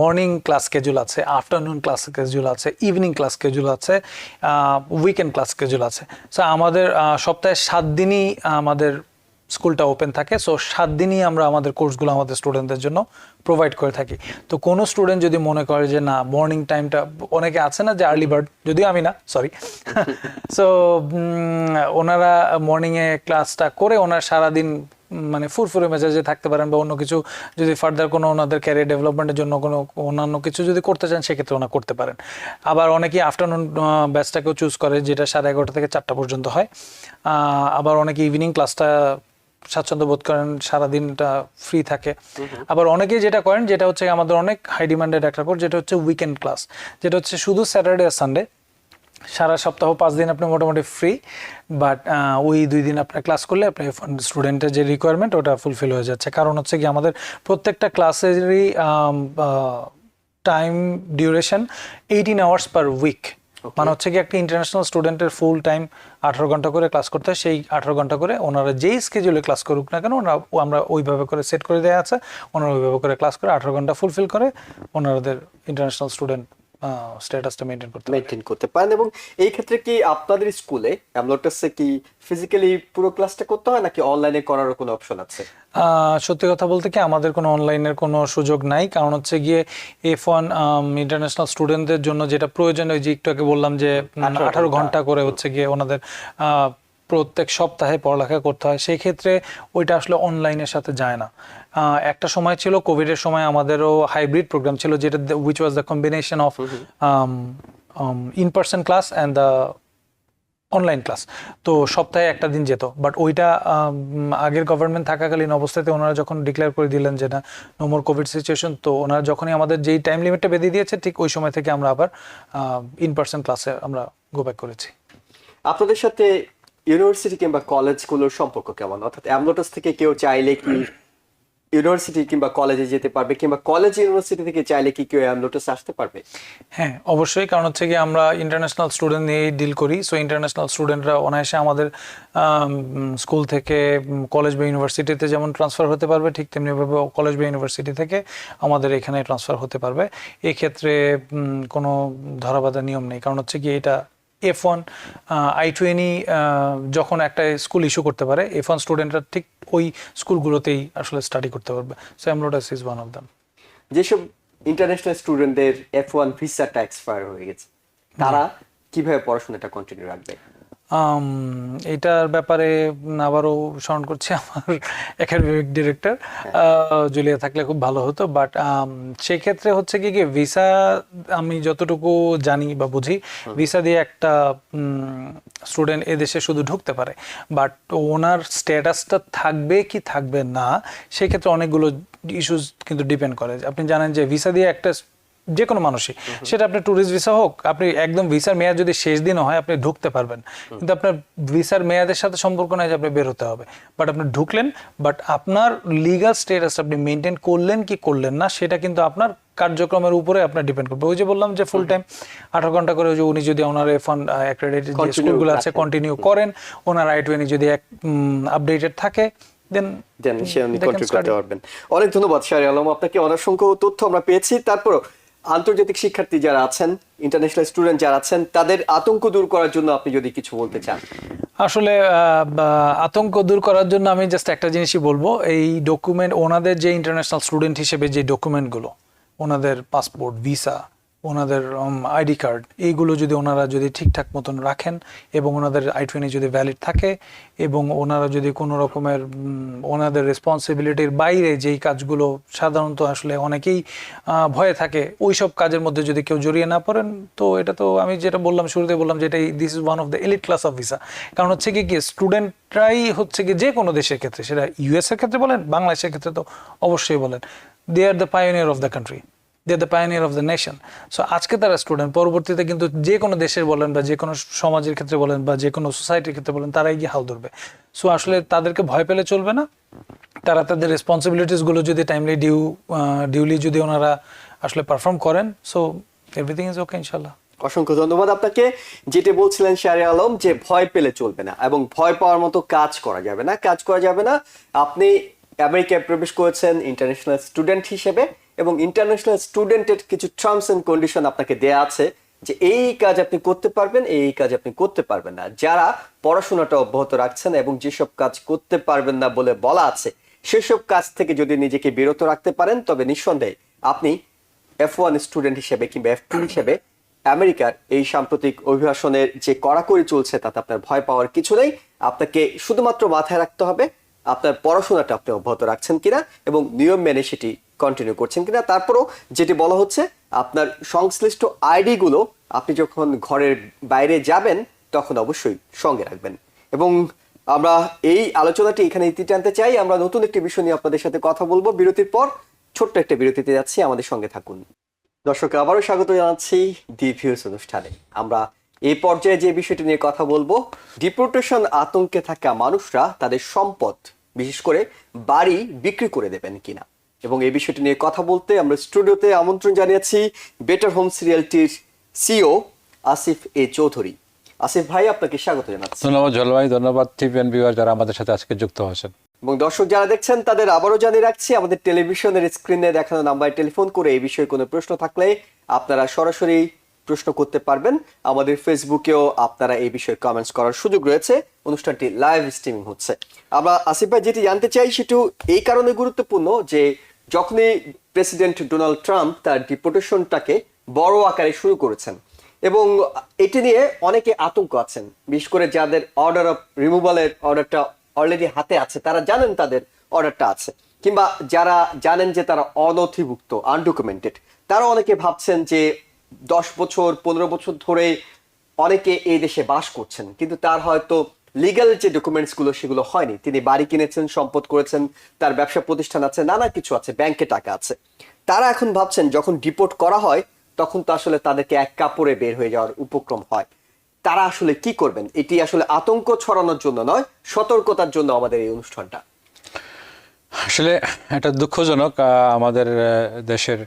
Speaker 2: মর্নিং ক্লাস স্কেজুল আছে, আফটারনুন ক্লাস স্কেজুল আছে, ইভিনিং ক্লাস স্কেজুল আছে, উইকেন্ড ক্লাস স্কেজুল আছে। সো আমাদের সপ্তাহে 7 দিনই আমাদের স্কুলটা ওপেন থাকে। সো 7 দিনই আমরা আমাদের কোর্সগুলো আমাদের স্টুডেন্টদের জন্য প্রোভাইড করে থাকি। তো কোনো স্টুডেন্ট যদি মনে করে যে না মর্নিং টাইমটা, অনেকে আছে না যে আর্লি বার্ড, যদিও আমি না, সরি। সো ওনারা মর্নিংয়ে ক্লাসটা করে ওনার সারাদিন মানে ফুরফুরে মেজাজে থাকতে পারেন, বা অন্য কিছু যদি ফার্দার কোনো ওনাদের ক্যারিয়ার ডেভেলপমেন্টের জন্য কোনো অন্যান্য কিছু যদি করতে চান, সেক্ষেত্রে ওনারা করতে পারেন। আবার অনেকেই আফটারনুন ব্যাচটাকেও চুজ করে, যেটা 11:30 থেকে 4টা পর্যন্ত হয়। আবার অনেকে ইভিনিং ক্লাসটা স্বাচ্ছন্দ্য বোধ করেন, সারাদিনটা ফ্রি থাকে। আবার অনেকেই যেটা করেন, যেটা হচ্ছে আমাদের অনেক হাই ডিমান্ডেড একটা কোর্স, যেটা হচ্ছে উইকেন্ড ক্লাস, যেটা হচ্ছে শুধু স্যাটারডে আর সানডে। সারা সপ্তাহ 5 দিন আপনি মোটামুটি ফ্রি, বাট ওই 2 দিন আপনার ক্লাস করলে আপনি স্টুডেন্টের যে রিকোয়ারমেন্ট ওটা ফুলফিল হয়ে যাচ্ছে। কারণ হচ্ছে কি আমাদের প্রত্যেকটা ক্লাসেরই time duration 18 hours per week. মানে হচ্ছে কি একটা ইন্টারন্যাশনাল স্টুডেন্টের ফুল টাইম 18 ঘন্টা করে ক্লাস করতে হয়। সেই 18 ঘন্টা করে ওনারা যেই স্কেজুলে ক্লাস করুক না কেন, আমরা ওইভাবে করে সেট করে দেওয়া আছে, ওনারা ওইভাবে করে ক্লাস করে 18 ঘন্টা ফুলফিল করে ওনাদের ইন্টারন্যাশনাল স্টুডেন্ট স্ট্যাটাসটা মেইনটেইন করতে
Speaker 1: পারেন। এবং এই ক্ষেত্রে কি আপনাদের স্কুলে অ্যামলোটাসে কি ফিজিক্যালি পুরো ক্লাসটা করতে হয়, নাকি অনলাইনে করার কোনো অপশন আছে?
Speaker 2: সত্যি কথা বলতে কি আমাদের কোনো অনলাইনের কোনো সুযোগ নাই। কারণ হচ্ছে গিয়ে F1 ইন্টারন্যাশনাল স্টুডেন্টদের জন্য যেটা প্রয়োজন, ওই যে একটু আগে বললাম যে 18 ঘন্টা করে হচ্ছে গিয়ে ওনাদের প্রত্যেক সপ্তাহে পড়ালেখা করতে হয়, সেই ক্ষেত্রে ওইটা আসলে অনলাইনের সাথে যায় না। একটা সময় ছিল কোভিডের সময় আমাদেরও হাইব্রিড প্রোগ্রাম ছিল, যেটা which was the combination of in person class and the online class. তো সপ্তাহে একটা দিন যেত, বাট ওইটা আগের গভর্নমেন্ট থাকাকালীন অবস্থাতে ওনারা যখন ডিক্লেয়ার করে দিলেন যে না নো মোর কোভিড সিচুয়েশন, তো ওনারা যখনই আমাদের যেই টাইম লিমিটটা বেঁধে দিয়েছে, ঠিক ওই সময় থেকে আমরা আবার ইন পার্সন ক্লাসে আমরা গো ব্যাক করেছি।
Speaker 1: আপনাদের সাথে ইউনিভার্সিটি কিংবা কলেজগুলোর সম্পর্ক কেমন? অর্থাৎ অ্যামলোটাস থেকে কেউ চাইলে কি ইউনিভার্সিটি কিংবা কলেজে যেতে পারবে, কিংবা কলেজ ইউনিভার্সিটি থেকে চাইলে কি কেউ অ্যামলোটাসে আসতে পারবে?
Speaker 2: হ্যাঁ, অবশ্যই। কারণ হচ্ছে কি আমরা ইন্টারন্যাশনাল স্টুডেন্ট নিয়েই ডিল করি। সো ইন্টারন্যাশনাল স্টুডেন্টরা অনায়াসে আমাদের স্কুল থেকে কলেজ বা ইউনিভার্সিটিতে যেমন ট্রান্সফার হতে পারবে, ঠিক তেমনিভাবে কলেজ বা ইউনিভার্সিটি থেকে আমাদের এখানে ট্রান্সফার হতে পারবে। এই ক্ষেত্রে কোনো ধরাবাঁধা নিয়ম নেই। কারণ হচ্ছে কি এটা F1 I-20 যখন একটা স্কুল ইস্যু করতে পারে, F1 স্টুডেন্টরা ঠিক ওই স্কুলগুলোতেই আসলে স্টাডি করতে পারবে। সো অ্যামলোটাস ইজ ওয়ান অফ দেম।
Speaker 1: যেসব ইন্টারন্যাশনাল স্টুডেন্টদের F1 ভিসাটা এক্সপায়ার হয়ে গেছে, তারা কিভাবে পড়াশোনাটা কন্টিনিউ রাখবে?
Speaker 2: এটার ব্যাপারে আবারও স্মরণ করছি আমার একাডেমিক ডিরেক্টর জুলিয়া থাকলে খুব ভালো হতো, বাট সেক্ষেত্রে হচ্ছে কি ভিসা আমি যতটুকু জানি বা বুঝি ভিসা দিয়ে একটা স্টুডেন্ট এদেশে শুধু ঢুকতে পারে, বাট ওনার স্ট্যাটাসটা থাকবে কি থাকবে না সেক্ষেত্রে অনেকগুলো ইস্যুস কিন্তু ডিপেন্ড করে। আপনি জানেন যে ভিসা দিয়ে একটা যে কোনো মানুষই, সেটা আপনার ট্যুরিস্ট ভিসা হোক, আপনি একদম ভিসার মেয়াদ যদি শেষ দিনও হয় আপনি ঢুকতে পারবেন, কিন্তু আপনার ভিসার মেয়াদের সাথে সম্পর্ক নাই যে আপনি বের হতে হবে, বাট আপনি ঢুকলেন, বাট আপনার লিগাল স্ট্যাটাস আপনি মেনটেন করলেন কি করলেন না সেটা কিন্তু আপনার কার্যক্রমের উপরে আপনার ডিপেন্ড করবে। ওই যে বললাম যে ফুল টাইম 18 ঘন্টা করে যে উনি যদি ওনার F1 অ্যাক্রেডিটেড যে স্কুলগুলো আছে কন্টিনিউ করেন, ওনার I-20 যদি আপডেটেড থাকে, দেন
Speaker 1: সে উনি কন্ট্রোল করতে পারবেন। অনেক ধন্যবাদ শাহরিয়ার আলম, আপনাকে অসংখ্য তথ্য আমরা পেয়েছি। তারপর আন্তর্জাতিক শিক্ষার্থী যারা আছেন, ইন্টারন্যাশনাল স্টুডেন্ট যারা আছেন, তাদের আতঙ্ক দূর করার জন্য আপনি যদি কিছু বলতে চান।
Speaker 2: আসলে আতঙ্ক দূর করার জন্য আমি জাস্ট একটা জিনিসই বলবো, এই ডকুমেন্ট ওনাদের যে ইন্টারন্যাশনাল স্টুডেন্ট হিসেবে যে ডকুমেন্টগুলো, ওনাদের পাসপোর্ট, ভিসা, ওনাদের আইডি কার্ড, এইগুলো যদি ওনারা যদি ঠিকঠাক মতন রাখেন এবং ওনাদের I-20 যদি ভ্যালিড থাকে এবং ওনারা যদি কোনো রকমের ওনাদের রেসপন্সিবিলিটির বাইরে যেই কাজগুলো সাধারণত আসলে অনেকেই ভয়ে থাকে, ওই সব কাজের মধ্যে যদি কেউ জড়িয়ে না পড়েন, তো এটা তো আমি যেটা বললাম শুরুতে বললাম যে this is one of the elite class of visa. কারণ হচ্ছে কি স্টুডেন্টরাই হচ্ছে কি যে কোনো দেশের ক্ষেত্রে, সেটা US এর ক্ষেত্রে বলেন, বাংলাদেশের ক্ষেত্রে তো অবশ্যই বলেন, they are the pioneer of the country, they are the pioneer of the nation. So আজকে তারা স্টুডেন্ট, পরবর্তীতে কিন্তু যে কোনো দেশের বলেন বা যে কোনো সমাজের ক্ষেত্রে বলেন বা যে কোনো সোসাইটির ক্ষেত্রে বলেন, তারাই গিয়ে হাল ধরবে। সো আসলে তাদেরকে ভয় পেলে চলবে না, তারা তাদের রেসপন্সিবিলিটিসগুলো যদি টাইমলি ডিউলি যদি ওনারা আসলে পারফর্ম করেন, সো এভরিথিং ইজ ওকে ইনশাল্লাহ।
Speaker 1: অসংখ্য ধন্যবাদ আপনাকে। যেটা বলছিলেন শাহরিয়ার আলম যে ভয় পেলে চলবে না এবং ভয় পাওয়ার মতো কাজ করা যাবে না। আপনি আমেরিকায় প্রবেশ করেছেন ইন্টারন্যাশনাল স্টুডেন্ট হিসেবে এবং ইন্টারন্যাশনাল স্টুডেন্টের কিছু টার্মস এন্ড কন্ডিশন আপনাকে দেয়া আছে যে এই কাজ আপনি করতে পারবেন, এই কাজ আপনি করতে পারবেন না। যারা পড়াশোনাটা অব্যাহত রাখছেন এবং যেসব কাজ করতে পারবেন না বলে বলা আছে, সেসব কাজ থেকে যদি নিজেকে বিরত রাখতে পারেন, তবে নিঃসন্দেহে আপনি F1 স্টুডেন্ট হিসেবে কিংবা F2 হিসেবে আমেরিকার এই সাম্প্রতিক অভিবাসনের যে কড়াকড়ি চলছে তাতে আপনার ভয় পাওয়ার কিছু নেই। আপনাকে শুধুমাত্র মাথায় রাখতে হবে আপনার পড়াশোনাটা আপনি অব্যাহত রাখছেন কিনা এবং নিয়ম মেনে সেটি কন্টিনিউ করছেন কিনা। তারপরও যেটি বলা হচ্ছে, আপনার সংশ্লিষ্ট আইডি গুলো আপনি যখন ঘরের বাইরে যাবেন তখন অবশ্যই সঙ্গে রাখবেন। এবং আমরা এই আলোচনাটি এখানে ইতি টানতে চাই। আমরা নতুন একটি বিষয় নিয়ে আপনাদের সাথে কথা বলবো বিরতির পর। ছোট্ট একটা বিরতিতে যাচ্ছি, আমাদের সঙ্গে থাকুন। দর্শক, আবারও স্বাগত জানাচ্ছি দি ভিউজ অনুষ্ঠানে। আমরা এই পর্যায়ে যে বিষয়টি নিয়ে কথা বলবো, ডিপোর্টেশন আতঙ্কে থাকা মানুষরা তাদের সম্পদ, বিশেষ করে বাড়ি বিক্রি করে দেবেন কিনা, এবং এই বিষয়টি নিয়ে কথা বলতে আমরা স্টুডিওতে আমন্ত্রণ জানিয়েছি বেটার হোমস রিয়েলটির সিও আসিফ এ চৌধুরী। আসিফ ভাই, আপনাকে স্বাগত জানাচ্ছি।
Speaker 3: ধন্যবাদ জল ভাই, ধন্যবাদ টিভিএন ভিউয়ার যারা আমাদের সাথে আজকে যুক্ত হয়েছেন।
Speaker 1: এবং দর্শক যারা দেখছেন তাদের আবারও জানিয়ে রাখছি, আমাদের টেলিভিশনের স্ক্রিনে দেখানো নাম্বারে টেলিফোন করে এই বিষয়ে কোনো প্রশ্ন থাকলে আপনারা সরাসরি প্রশ্ন করতে পারবেন। আমাদের ফেসবুকেও আপনারা এই বিষয়ে কমেন্টস করার সুযোগ রয়েছে। অনুষ্ঠানটি লাইভ স্ট্রিমিং হচ্ছে। আমরা আসিফ ভাই যেটি জানতে চাই সেটি এই কারণে গুরুত্বপূর্ণ যে যখনই প্রেসিডেন্ট ডোনাল্ড ট্রাম্প তার ডিপোর্টেশনটাকে বড় আকারে শুরু করেছেন এবং এটি নিয়ে অনেকে আতঙ্ক আছেন, বিশেষ করে যাদের অর্ডার অফ রিমুভালের অর্ডারটা অলরেডি হাতে আছে, তারা জানেন তাদের অর্ডারটা আছে, কিংবা যারা জানেন যে তারা অনথিভুক্ত, আনডকুমেন্টেড, তারা অনেকে ভাবছেন যে 10 বছর 15 বছর ধরে অনেকে এই দেশে বাস করছেন, কিন্তু তার হয়তো লিগ্যাল যে ডকুমেন্টস গুলো সেগুলো হয়নি। তিনি বাড়ি কিনেছেন, সম্পদ করেছেন, তার ব্যবসা প্রতিষ্ঠান আছে, নানা কিছু আছে, ব্যাংকে টাকা আছে। তারা এখন ভাবছেন যখন ডিপোর্ট করা হয় তখন তো আসলে তাদেরকে এক কাপড়ে বের হয়ে যাওয়ার উপক্রম হয়। তারা আসলে কি করবেন? এটি আসলে আতঙ্ক ছড়ানোর জন্য নয়, সতর্কতার জন্য আমাদের এই অনুষ্ঠানটা।
Speaker 3: আসলে এটা দুঃখজনক, আমাদের দেশের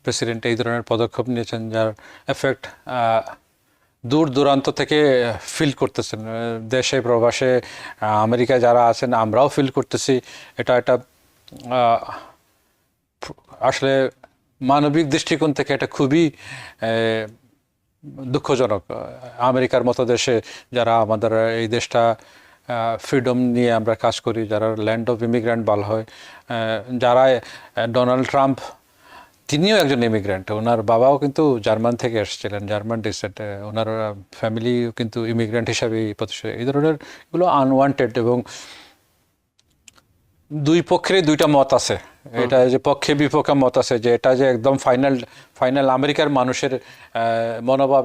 Speaker 3: প্রেসিডেন্ট এই ধরনের পদক্ষেপ নিয়েছেন যার এফেক্ট দূর দূরান্ত থেকে ফিল করতেছেন, দেশে প্রবাসে আমেরিকায় যারা আছেন আমরাও ফিল করতেছি। এটা একটা আসলে মানবিক দৃষ্টিকোণ থেকে এটা খুবই দুঃখজনক। আমেরিকার মতো দেশে যারা আমাদের এই দেশটা ফ্রিডম নিয়ে আমরা কাজ করি, যারা ল্যান্ড অফ ইমিগ্রেন্ট বলা হয়, যারা ডোনাল্ড ট্রাম্প তিনিও একজন ইমিগ্রেন্ট, ওনার বাবাও কিন্তু জার্মান থেকে এসেছিলেন, জার্মান ডিসেন্ট, ওনার ফ্যামিলি কিন্তু ইমিগ্রেন্ট হিসাবেই প্রতিষ্ঠিত। এই ধরনের এগুলো আনওয়ান্টেড, এবং দুই পক্ষেরই দুইটা মত আছে, এটা যে পক্ষে বিপক্ষে মত আছে, যে এটা যে একদম ফাইনাল আমেরিকার মানুষের মনোভাব,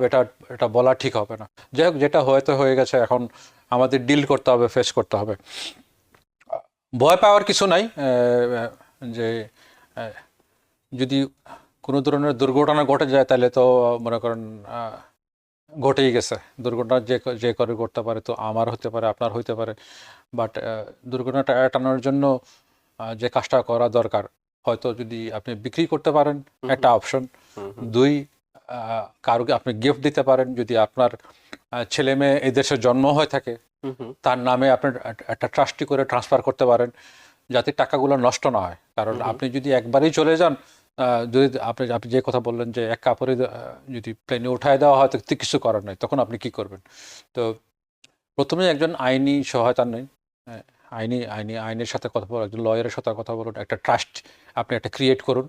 Speaker 3: এটা বলা ঠিক হবে না। যাই হোক, যেটা হয়তো হয়ে গেছে, এখন আমাদের ডিল করতে হবে, ফেস করতে হবে। ভয় পাওয়ার কিছু নাই, যে যদি কোনো ধরনের দুর্ঘটনা ঘটে যায় তাহলে তো মনে করেন ঘটেই গেছে। দুর্ঘটনা যে করে ঘটতে পারে, তো আমার হতে পারে, আপনার হইতে পারে, বাট দুর্ঘটনাটা এড়ানোর জন্য যে কাজটা করা দরকার, হয়তো যদি আপনি বিক্রি করতে পারেন, একটা অপশন। দুই, কারোকে আপনি গিফট দিতে পারেন, যদি আপনার ছেলে মেয়ে এই দেশে জন্ম হয়ে থাকে, তার নামে আপনি একটা ট্রাস্টি করে ট্রান্সফার করতে পারেন, যাতে টাকাগুলো নষ্ট না হয়। কারণ আপনি যদি একবারই চলে যান, যদি আপনি যে কথা বললেন যে এক কাপড়ে যদি প্লেনে উঠায় দেওয়া হয়, তো কিছু করার নাই, তখন আপনি কি করবেন? তো প্রথমে একজন আইনি সহায়তা নেই, আইনের সাথে কথা বলুন, একজন লয়ারের সাথে কথা বলুন, একটা ট্রাস্ট আপনি একটা ক্রিয়েট করুন।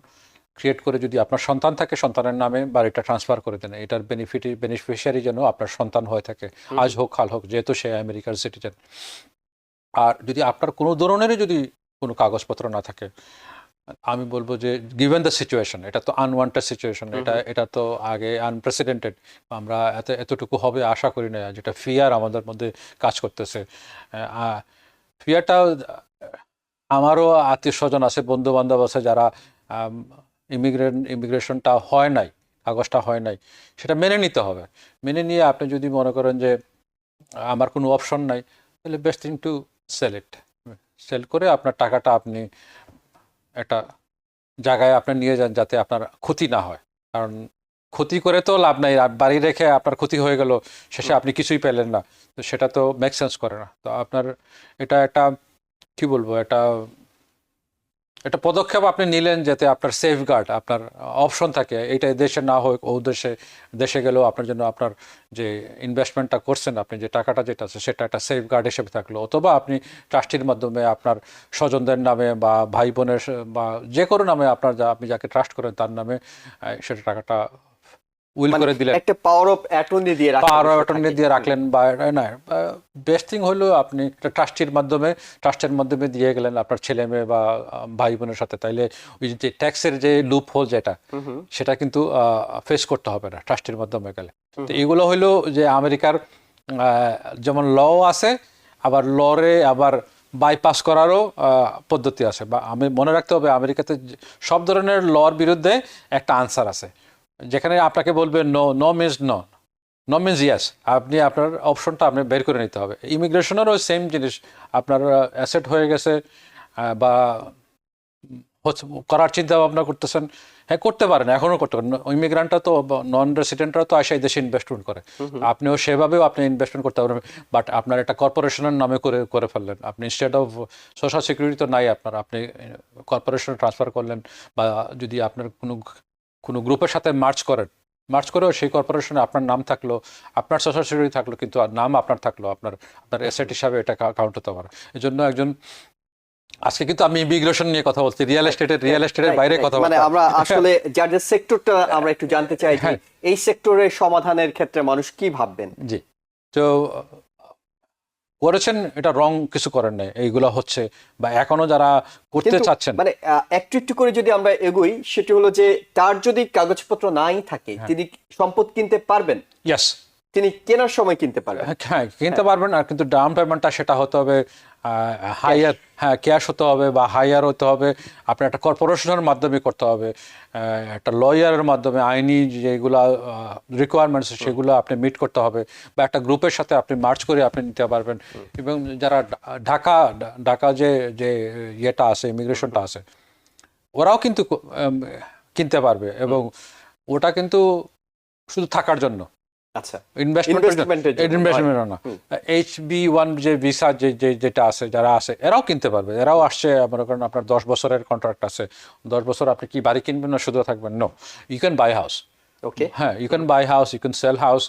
Speaker 3: ক্রিয়েট করে যদি আপনার সন্তান থাকে, সন্তানের নামে বাড়িটা ট্রান্সফার করে দেন। এটার বেনিফিশিয়ারি যেন আপনার সন্তান হয়ে থাকে, আজ হোক কাল হোক, যেহেতু সে আমেরিকার সিটিজেন। আর যদি আপনার কোনো ধরনেরই যদি কোনো কাগজপত্র না থাকে, আমি বলবো যে গিভেন দ্য সিচুয়েশন, এটা তো আনওয়ান্টেড সিচুয়েশন, এটা তো আগে আনপ্রেসিডেন্টেড, আমরা এতটুকু হবে আশা করি না, যেটা ফিয়ার আমাদের মধ্যে কাজ করতেছে। ফিয়ারটা, আমারও আত্মীয় স্বজন আছে, বন্ধু বান্ধব আছে, যারা ইমিগ্রেশনটা হয় নাই, কাগজটা হয় নাই, সেটা মেনে নিতে হবে। মেনে নিয়ে আপনি যদি মনে করেন যে আমার কোনো অপশন নাই, তাহলে বেস্ট থিং টু সেল করে আপনার টাকাটা আপনি একটা জায়গায় আপনি নিয়ে যান, যাতে আপনার ক্ষতি না হয়। কারণ ক্ষতি করে তো লাভ নাই, বাড়ি রেখে আপনার ক্ষতি হয়ে গেল, শেষে আপনি কিছুই পেলেন না, তো সেটা তো মেক সেন্স করে না। তো আপনার এটা একটা কি বলবো, একটা পদক্ষেপ আপনি নিলেন, যাতে আপনার সেফগার্ড, আপনার অপশন থাকে, এইটা দেশে না হোক, ও দেশে গেলেও আপনার জন্য আপনার যে ইনভেস্টমেন্টটা করছেন, আপনি যে টাকাটা যেটা আছে, সেটা একটা সেফগার্ড হিসেবে থাকলো। অথবা আপনি ট্রাস্টির মাধ্যমে আপনার স্বজনদের নামে বা ভাই বোনের বা যে কোনো নামে আপনি যাকে ট্রাস্ট করেন, তার নামে সেটা টাকাটা উইল করে দিলেন,
Speaker 1: একটা পাওয়ার অফ অ্যাটর্নি দিয়ে রাখলেন,
Speaker 3: পাওয়ার অফ অ্যাটর্নি দিয়ে রাখলেন। বা না, বেস্ট থিং হলো আপনি একটা ট্রাস্টের মাধ্যমে দিয়ে গেলেন আপনার ছেলে মেয়ে বা ভাই বোনের সাথে, তাইলে ওই যে ট্যাক্সের যে লুপ হোল সেটা কিন্তু ফেস করতে হবে না ট্রাস্টের মাধ্যমে গেলে। তো এগুলো হলো যে আমেরিকার যেমন ল আছে, আবার লরে আবার বাইপাস করারও পদ্ধতি আছে। বা আমি মনে রাখতে হবে, আমেরিকাতে সব ধরনের লর বিরুদ্ধে একটা আনসার আছে, যেখানে আপনাকে বলবে নো মিনস ইয়েস, আপনি আপনার অপশনটা আপনি বের করে নিতে হবে। ইমিগ্রেশনেরও সেম জিনিস, আপনার অ্যাসেট হয়ে গেছে বা করার চিন্তা ভাবনা করতেছেন, হ্যাঁ করতে পারেন, এখনও করতে পারেন। ইমিগ্রান্টরা তো, নন রেসিডেন্টরা তো আসে এই দেশে ইনভেস্টমেন্ট করে, আপনিও সেভাবেও আপনি ইনভেস্টমেন্ট করতে পারবেন। বাট আপনার একটা কর্পোরেশনের নামে করে ফেললেন, আপনি ইনস্টেড অফ সোশ্যাল সিকিউরিটি তো নাই আপনার, আপনি কর্পোরেশনে ট্রান্সফার করলেন। বা যদি আপনার কোনো গ্রুপের সাথে মার্চ করেও সেই কর্পোরেশনে আপনার নাম থাকলো, আপনার সোশ্যাল সিকিউরিটি থাকলো, কিন্তু নাম আপনার থাকলো, আপনার অ্যাসেট হিসাবে এটা কাউন্ট হতে পারে। এই জন্য আজকে কিন্তু আমি ইমিগ্রেশন নিয়ে কথা বলছি, রিয়েল এস্টেটের বাইরে কথা বলছি।
Speaker 1: মানে আমরা আসলে যার যে সেক্টরটা আমরা একটু জানতে চাই, যে এই সেক্টরের সমাধানের ক্ষেত্রে মানুষ কি ভাববেন?
Speaker 3: জি, তো করেছেন, এটা রং কিছু করেন নাই, এইগুলো হচ্ছে বা এখনো যারা করতে চাচ্ছেন,
Speaker 1: মানে একটু একটু করে যদি আমরা এগোই, সেটি হলো যে তার যদি কাগজপত্র নাই থাকে, তিনি সম্পদ কিনতে পারবেন?
Speaker 3: ইয়েস,
Speaker 1: তিনি কেনার সময় কিনতে পারবেন,
Speaker 3: হ্যাঁ কিনতে পারবেন। আর কিন্তু ডাউন পেমেন্টটা সেটা হতে হবে হাইয়ার, হ্যাঁ ক্যাশ হতে হবে বা হাইয়ার হতে হবে, আপনার একটা কর্পোরেশনের মাধ্যমে করতে হবে, একটা লয়ারের মাধ্যমে, আইনি যেগুলো রিকোয়ারমেন্টস সেগুলো আপনি মিট করতে হবে, বা একটা গ্রুপের সাথে আপনি মার্চ করে আপনি নিতে পারবেন। এবং যারা ঢাকা যে ইয়েটা আছে, ইমিগ্রেশনটা আছে, ওরাও কিন্তু কিনতে পারবে, এবং ওটা কিন্তু শুধু থাকার জন্য,
Speaker 1: আচ্ছা,
Speaker 3: ইনভেস্টমেন্ট না। H-1B যে ভিসা যেটা আছে, যারা আছে এরাও কিনতে পারবে, এরাও আসছে। মনে করেন আপনার 10 বছরের কন্ট্রাক্ট আছে, 10 বছর আপনি কি বাড়ি কিনবেন না শুধু থাকবেন? No, you can buy house.
Speaker 1: Okay,
Speaker 3: হ্যাঁ, you can buy house, you can sell house,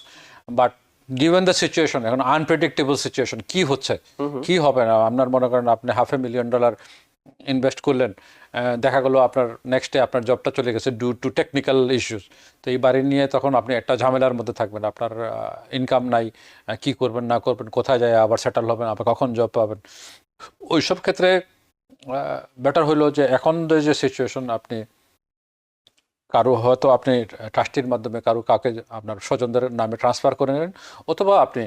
Speaker 3: but given the situation, এখন আনপ্রেডিক্টেবল সিচুয়েশন, কি হচ্ছে কি হবে না, আপনার মনে করেন আপনি $500,000 ইনভেস্ট করলেন, দেখা গেলো আপনার নেক্সট ডে আপনার জবটা চলে গেছে ডিউ টু টেকনিক্যাল ইস্যুস। তো এই বাড়ি নিয়ে তখন আপনি একটা ঝামেলার মধ্যে থাকবেন, আপনার ইনকাম নাই, কি করবেন না করবেন, কোথায় যায় আবার সেটেল হবেন, আবার কখন জব পাবেন। ওইসব ক্ষেত্রে বেটার হইলো যে এখন যে সিচুয়েশন, আপনি কারো হয়তো আপনি ট্রাস্টির মাধ্যমে কাউকে আপনার স্বজনদের নামে ট্রান্সফার করে নেন, অথবা আপনি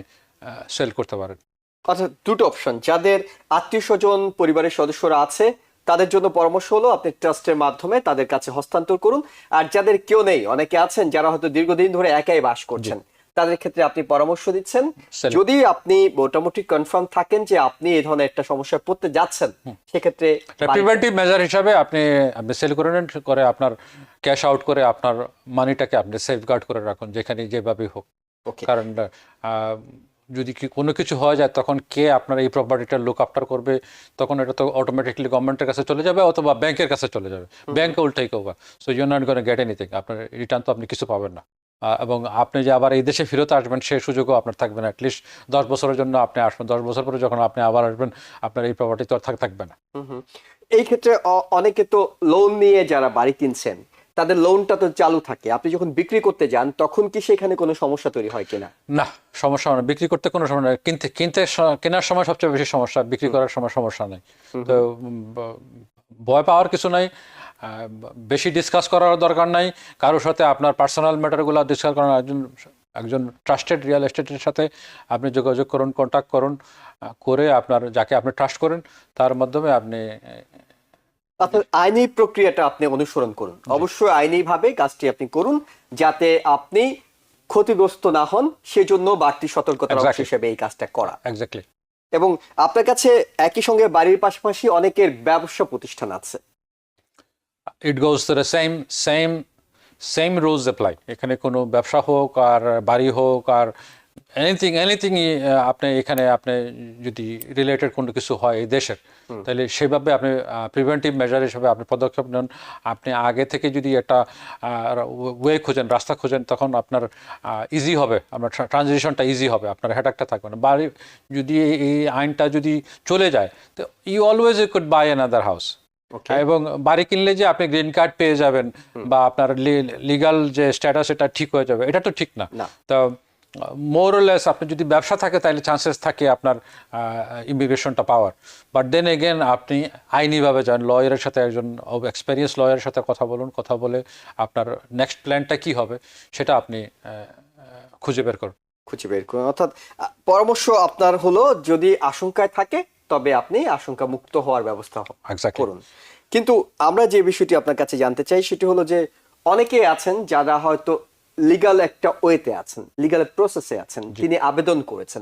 Speaker 3: সেল করতে পারেন।
Speaker 1: অর্থাৎ দুটো অপশন, যাদের আত্মীয় স্বজন পরিবারের সদস্যরা আছে তাদের জন্য পরামর্শ হলো আপনি ট্রাস্টের মাধ্যমে তাদের কাছে হস্তান্তর করুন। আর যাদের কেউ নেই, অনেকে আছেন যারা হয়তো দীর্ঘদিন ধরে একাই বাস করছেন, তাদের ক্ষেত্রে আপনি পরামর্শ দিচ্ছেন
Speaker 3: Sell.
Speaker 1: যদি আপনি মোটামুটি কনফার্ম থাকেন যে আপনি এই ধরনের একটা সমস্যায় পড়তে যাচ্ছেন, সেক্ষেত্রে
Speaker 3: প্রিভেন্টিভ মেজার হিসাবে আপনি সেল করে নেন, করে আপনার ক্যাশ আউট করে আপনার মানিটাকে আপনি সেফগার্ড করে রাখুন যেখানে যেভাবেই হোক।
Speaker 1: Okay.
Speaker 3: কারণ যদি কোনো কিছু হয়ে যায় তখন কে আপনার এই প্রপার্টিটা লুক আফটার করবে, তখন এটা তো অটোমেটিকলি গভর্নমেন্টের কাছে চলে যাবে অথবা ব্যাংকের কাছে চলে যাবে, ব্যাংকে will take over. So you are not gonna get anything, আপনার রিটার্ন তো আপনি কিছু পাবেন না। এবং আপনি যে আবার এই দেশে ফেরত আসবেন সেই সুযোগও আপনার থাকবে না। অ্যাটলিস্ট 10 বছরের জন্য আপনি আসবেন, 10 বছর পরে যখন আপনি আবার আসবেন আপনার এই প্রপার্টি তো আর থাকবে না।
Speaker 1: এই ক্ষেত্রে অনেকে তো লোন নিয়ে যারা বাড়ি কিনছেন তাদের লোনটা তো চালু থাকে, আপনি যখন বিক্রি করতে যান তখন কি সেখানে কোনো সমস্যা তৈরি হয় কিনা?
Speaker 3: না, সমস্যা হয় না, বিক্রি করতে কোনো সমস্যা নেই। কেনার সময় সবচেয়ে বেশি সমস্যা, বিক্রি করার সময় সমস্যা নেই। তো ভয় পাওয়ার কিছু নাই, বেশি ডিসকাস করার দরকার নাই কারোর সাথে। আপনার পার্সোনাল ম্যাটারগুলো ডিসকাস করার একজন ট্রাস্টেড রিয়েল এস্টেটের সাথে আপনি যোগাযোগ করুন, কন্ট্যাক্ট করুন, করে আপনার যাকে আপনি ট্রাস্ট করেন তার মাধ্যমে আপনি
Speaker 1: আপনার আইনি প্রক্রিয়াটা আপনি অনুসরণ করুন, অবশ্যই আইনি ভাবে কাজটি আপনি করুন যাতে আপনি ক্ষতিগ্রস্ত না হন, সেজন্য বাড়তি সতর্কতার অংশ
Speaker 3: Exactly.
Speaker 1: হিসেবে এই কাজটা করা।
Speaker 3: এক্স্যাক্টলি।
Speaker 1: এবং আপনার কাছে একই সঙ্গে বাড়ির পাশাপাশি অনেকের ব্যবসা প্রতিষ্ঠান আছে,
Speaker 3: it goes to the same rules apply. এখানে কোনো ব্যবসা হোক আর বাড়ি হোক আর এনিথিং আপনি এখানে আপনি যদি রিলেটেড কোনো কিছু হয় এই দেশের, তাহলে সেভাবে আপনি প্রিভেন্টিভ মেজার হিসেবে আপনি পদক্ষেপ নেন। আপনি আগে থেকে যদি একটা ওয়ে খোঁজেন, রাস্তা খোঁজেন, তখন আপনার ইজি হবে, আপনার ট্রানজিশনটা ইজি হবে, আপনার হেডাকটা থাকবে না। বাড়ি যদি এই আইনটা যদি চলে যায় তো you always you could buy another house. এবং বাড়ি কিনলে যে আপনি গ্রিন কার্ড পেয়ে যাবেন বা আপনার লিগাল যে স্ট্যাটাস এটা ঠিক হয়ে যাবে, এটা তো ঠিক না। তো মোর লেস আপনি যদি ব্যবসা থাকে তাহলে চান্সেস থাকে আপনার ইমিগ্রেশনটা পাওয়ার। বাট দেন এগেন আপনি আইনিভাবে যান, লয়ারের সাথে, একজন এক্সপেরিয়েন্স লয়ারের সাথে কথা বলুন, কথা বলে আপনার নেক্সট প্ল্যানটা কি হবে সেটা আপনি খুঁজে বের করুন।
Speaker 1: অর্থাৎ পরামর্শ আপনার হলো যদি আশঙ্কায় থাকে তবে আপনি আশঙ্কা মুক্ত হওয়ার ব্যবস্থা করুন। কিন্তু আমরা যে বিষয়টি আপনার কাছে জানতে চাই সেটি হলো যে অনেকে আছেন যারা হয়তো লিগ্যাল একটা ওয়েতে আছেন, লিগ্যাল প্রসেসে আছেন, তিনি আবেদন করেছেন,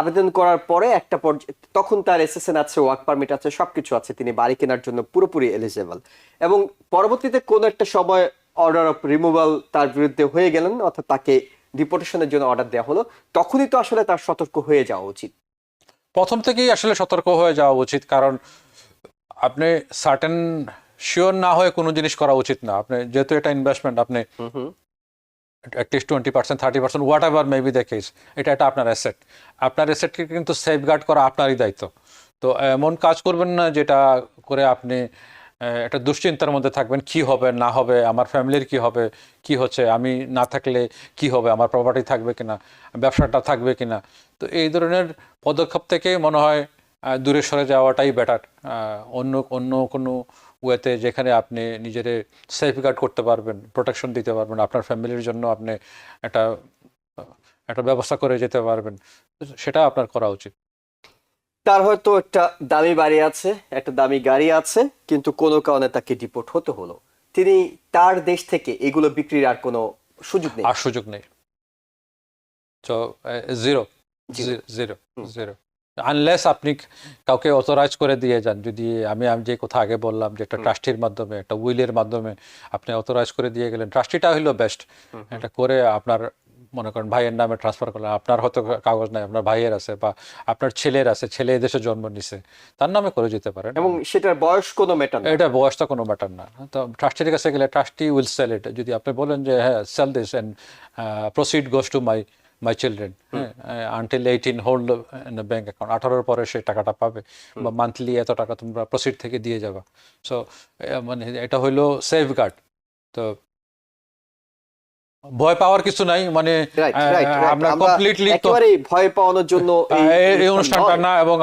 Speaker 1: আবেদন করার পরে একটা তখন তার এসএসএন আছে, ওয়ার্ক পারমিট আছে, সবকিছু আছে, তিনি বাড়ি কেনার জন্য পুরোপুরি এলিজেবল, এবং পরবর্তীতে কোন একটা সময় অর্ডার অফ রিমুভাল তার বিরুদ্ধে হয়ে গেলেন, অর্থাৎ তাকে ডিপোর্টেশনের জন্য অর্ডার দেওয়া হলো, তখনই তো আসলে তার সতর্ক হয়ে যাওয়া উচিত।
Speaker 3: প্রথম থেকেই আসলে সতর্ক হয়ে যাওয়া উচিত, কারণ আপনি সার্টেন শিওর না হয়ে কোনো জিনিস করা উচিত না। আপনি যেহেতু এটা ইনভেস্টমেন্ট, আপনি at least 20%, 30%, what ever may be the case, এটা আপনার অ্যাসেট। আপনার অ্যাসেটকে কিন্তু সেফগার্ড করা আপনারই দায়িত্ব। তো এমন কাজ করবেন না যেটা করে আপনি একটা দুশ্চিন্তার মধ্যে থাকবেন, কি হবে না হবে, আমার ফ্যামিলির কি হবে, কি হচ্ছে, আমি না থাকলে কি হবে, আমার প্রপার্টি থাকবে কিনা, ব্যবসাটা থাকবে কিনা। তো এই ধরনের পদক্ষেপ থেকে মনে হয় দূরে সরে যাওয়াটাই বেটার। অন্য কোনো ওয়েতে যেখানে আপনি নিজেরে সেফগার্ড করতে পারবেন, প্রোটেকশন দিতে পারবেন, আপনার ফ্যামিলির জন্য আপনি একটা ব্যবস্থা করে যেতে পারবেন, সেটা আপনার করা উচিত।
Speaker 1: তার হয়তো একটা দামি বাড়ি আছে, একটা দামি গাড়ি আছে, কিন্তু কোনো কারণে তাকে ডিপোর্ট হতে হলো, তিনি তার দেশ থেকে এগুলো বিক্রির আর কোনো সুযোগ নেই।
Speaker 3: তো জিরো আনলেস আপনি কাউকে অথরাইজ করে দিয়ে যান। যদি আমি যে কথা আগে বললাম যে একটা ট্রাস্টির মাধ্যমে, একটা উইলের মাধ্যমে আপনি অথরাইজ করে দিয়ে গেলেন, ট্রাস্টিটা হইলো বেস্ট। এটা করে আপনার মনে করেন ভাইয়ের নামে ট্রান্সফার করলেন, আপনার হয়তো কাগজ নাই, আপনার ভাইয়ের আছে বা আপনার ছেলের আছে, ছেলে এদেশে জন্ম নিছে, তার নামে করে যেতে পারেন,
Speaker 1: এবং সেটার বয়স কোনো ম্যাটার না,
Speaker 3: এটা বয়সটা কোনো ম্যাটার না। তো ট্রাস্টির কাছে গেলে ট্রাস্টি উইল সেল ইট। যদি আপনি বলেন যে হ্যাঁ sell this and proceed goes to my my children, হ্যাঁ, until 18 hold in a bank account, 18-র পরে সে টাকাটা পাবে, বা মান্থলি এত টাকা তোমরা প্রসিড থেকে দিয়ে যাবা। সো মানে এটা হইলো সেফ গার্ড। তো ভয় পাওয়ার কিছু নাই, মানে
Speaker 1: রাইট রাইট
Speaker 3: আমরা
Speaker 1: আমরা
Speaker 3: কমপ্লিটলি
Speaker 1: একেবারে ভয় পাওয়ানোর জন্য
Speaker 3: এই অনুষ্ঠানটা
Speaker 1: নয়।
Speaker 3: না, এবং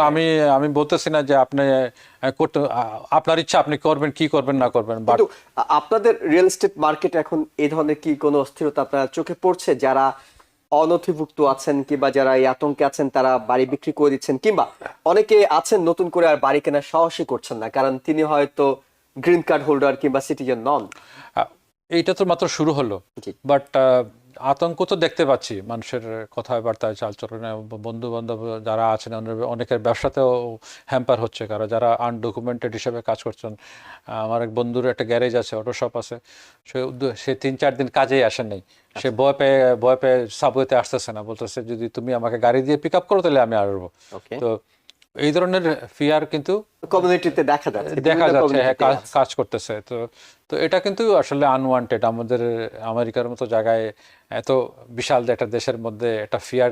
Speaker 3: আমি বলতেছি না যে আপনি করতে আপনার ইচ্ছা আপনি করবেন, কি করবেন না করবেন, বাট
Speaker 1: কিন্তু আপনাদের রিয়েল এস্টেট মার্কেট এখন এই ধরনের কি কোনো অস্থিরতা আপনার চোখে পড়ছে? যারা অনথিভুক্ত আছেন কিংবা যারা এই আতঙ্কে আছেন তারা বাড়ি বিক্রি করে দিচ্ছেন, কিংবা অনেকে আছেন নতুন করে আর বাড়ি কেনার সাহসই করছেন না কারণ তিনি হয়তো গ্রিন কার্ড হোল্ডার কিংবা সিটিজেন নন।
Speaker 3: এইটা তো মাত্র শুরু হলো,
Speaker 1: জি।
Speaker 3: বাট আতঙ্ক তো দেখতে পাচ্ছি মানুষের কথাবার্তায়, চালচলনে, বন্ধু বান্ধব যারা আছেন অনেকের ব্যবসাতেও হ্যাম্পার হচ্ছে, কারণ যারা আনডকুমেন্টেড হিসেবে কাজ করছেন। আমার এক বন্ধুর একটা গ্যারেজ আছে, অটো শপ আছে, সে 3-4 দিন কাজেই আসেন নাই, সে ভয় পেয়ে সাবওয়েতে আসতেছে না, বলতেছে যদি তুমি আমাকে গাড়ি দিয়ে পিক আপ করো তাহলে আমি আসবো।
Speaker 1: ওকে,
Speaker 3: তো এই ধরনের ফিয়ার কিন্তু
Speaker 1: কমিউনিটিতে দেখা যাচ্ছে,
Speaker 3: হ্যাঁ, কাজ করতেছে। তো তো এটা কিন্তু আসলে আনওয়ান্টেড। আমাদের আমেরিকার মতো জায়গায় এত বিশাল যে একটা দেশের মধ্যে একটা ফিয়ার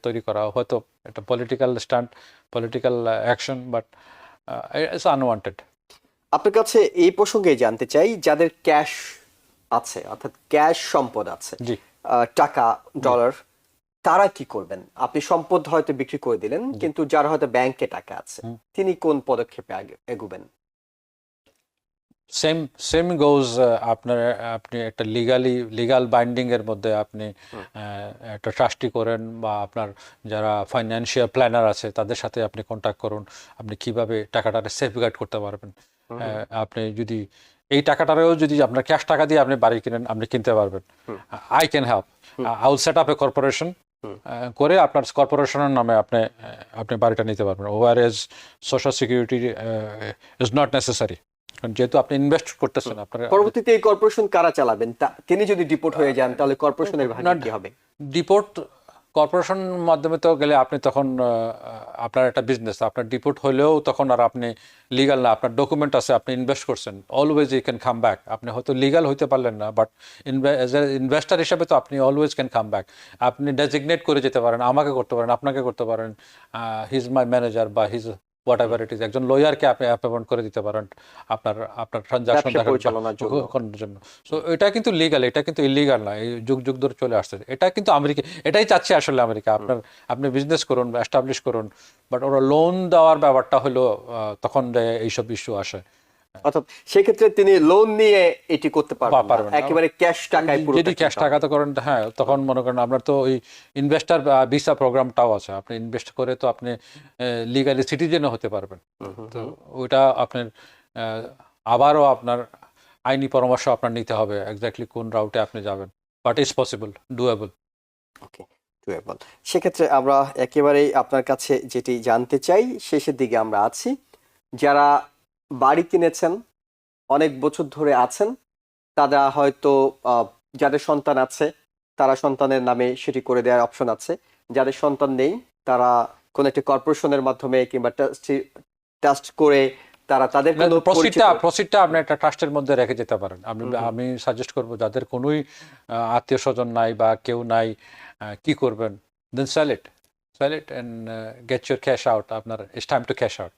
Speaker 3: তৈরি করা, হয়তো একটা political stand, political action, but it's unwanted.
Speaker 1: আপনার কাছে এই প্রসঙ্গে জানতে চাই, যাদের ক্যাশ আছে অর্থাৎ ক্যাশ সম্পদ আছে,
Speaker 3: জি।
Speaker 1: টাকা ডলার, তারা কি করবেন? আপনি সম্পদ হয়তো বিক্রি করে দিলেন, কিন্তু যার হয়তো ব্যাংকে টাকা আছে তিনি কোন পদক্ষেপে এগুবেন?
Speaker 3: সেম গোজ, আপনি একটা লিগাল বাইন্ডিং এর মধ্যে আপনি একটা ট্রাস্টি করেন, বা আপনার যারা ফাইন্যান্সিয়াল প্ল্যানার আছে তাদের সাথে আপনি কন্ট্যাক্ট করুন, আপনি কিভাবে টাকাটাকে সেফগার্ড করতে পারবেন। আপনি যদি এই টাকাটারেও যদি আপনার ক্যাশ টাকা দিয়ে আপনি বাড়ি কিনেন, আপনি কিনতে পারবেন। I can help, I will set up a corporation, করে আপনার কর্পোরেশনের নামে আপনি বাড়িটা নিতে পারবেন। Over age social security is not necessary, যেহেতু আপনি ইনভেস্ট করতেছেন। আপনার
Speaker 1: পরবর্তীতে এই কর্পোরেশন কারা চালাবেন? তিনি যদি ডিপোর্ট হয়ে যান তাহলে কর্পোরেশনের ভাগ কি হবে?
Speaker 3: ডিপোর্ট কর্পোরেশন মাধ্যমে তো গেলে আপনি তখন আপনার একটা বিজনেস, আপনার ডিপোর্ট হলেও তখন আর আপনি লিগাল না, আপনার ডকুমেন্ট আছে, আপনি ইনভেস্ট করছেন, always you can come back. আপনি হয়তো লিগাল হইতে পারলেন না, বাট এজ এ ইনভেস্টার হিসাবে তো আপনি অলওয়েজ ক্যান কাম ব্যাক। আপনি ডেজিগনেট করে যেতে পারেন, আমাকে করতে পারেন, আপনাকে করতে পারেন, হিজ মাই ম্যানেজার বা his what ever it is, একজন লয়ারকে আপনি অ্যাপয়েন্ট করে দিতে পারেন আপনার ট্রানজাকশন
Speaker 1: পরিচালনার
Speaker 3: জন্য। সো এটা কিন্তু লিগাল, এটা কিন্তু ইলিগাল না, এই যুগ যুগ ধরে চলে আসছে। এটা কিন্তু আমেরিকা এটাই চাচ্ছে আসলে আমেরিকা, আপনি বিজনেস করুন, এস্টাবলিশ করুন, বাট ওরা লোন দেওয়ার ব্যাপারটা হলো তখন এইসব ইস্যু আসে।
Speaker 1: অর্থাৎ সেক্ষেত্রে তিনি লোন নিয়ে এটি করতে পারবেন
Speaker 3: পারবেন
Speaker 1: না,
Speaker 3: না।
Speaker 1: একেবারে ক্যাশ টাকায় পুরো।
Speaker 3: যদি ক্যাশ টাকাতে করেন, হ্যাঁ, তখন মনে করেন আপনার তো ওই ইনভেস্টার ভিসা প্রোগ্রামটাও আছে, আপনি ইনভেস্ট করে তো আপনি লিগালি সিটিজেনও হতে পারবেন। তো ওইটা আপনার আবারও আপনার আইনি পরামর্শ আপনার নিতে হবে এক্স্যাক্টলি কোন রাউটে আপনি যাবেন, but it's possible, doable.
Speaker 1: Okay, doable. সেক্ষেত্রে আমরা একেবারেই আপনার কাছে যেটি জানতে চাই, শেষের দিকে আমরা আছি, যারা বাড়ি কিনেছেন, অনেক বছর ধরে আছেন, তারা হয়তো যাদের সন্তান আছে তারা সন্তানের নামে সেটি করে দেওয়ার অপশন আছে, যাদের সন্তান নেই তারা কোন একটা কর্পোরেশনের মাধ্যমে কিংবা ট্রাস্ট করে তারা তাদের কোনো
Speaker 3: প্রসিডটা আপনি একটা ট্রাস্টের মধ্যে রেখে যেতে পারেন। আমি সাজেস্ট করব যাদের কোনোই আত্মীয় স্বজন নাই বা কেউ নাই, কি করবেন, then sell it and get your cash out. আপনার it's time to cash out.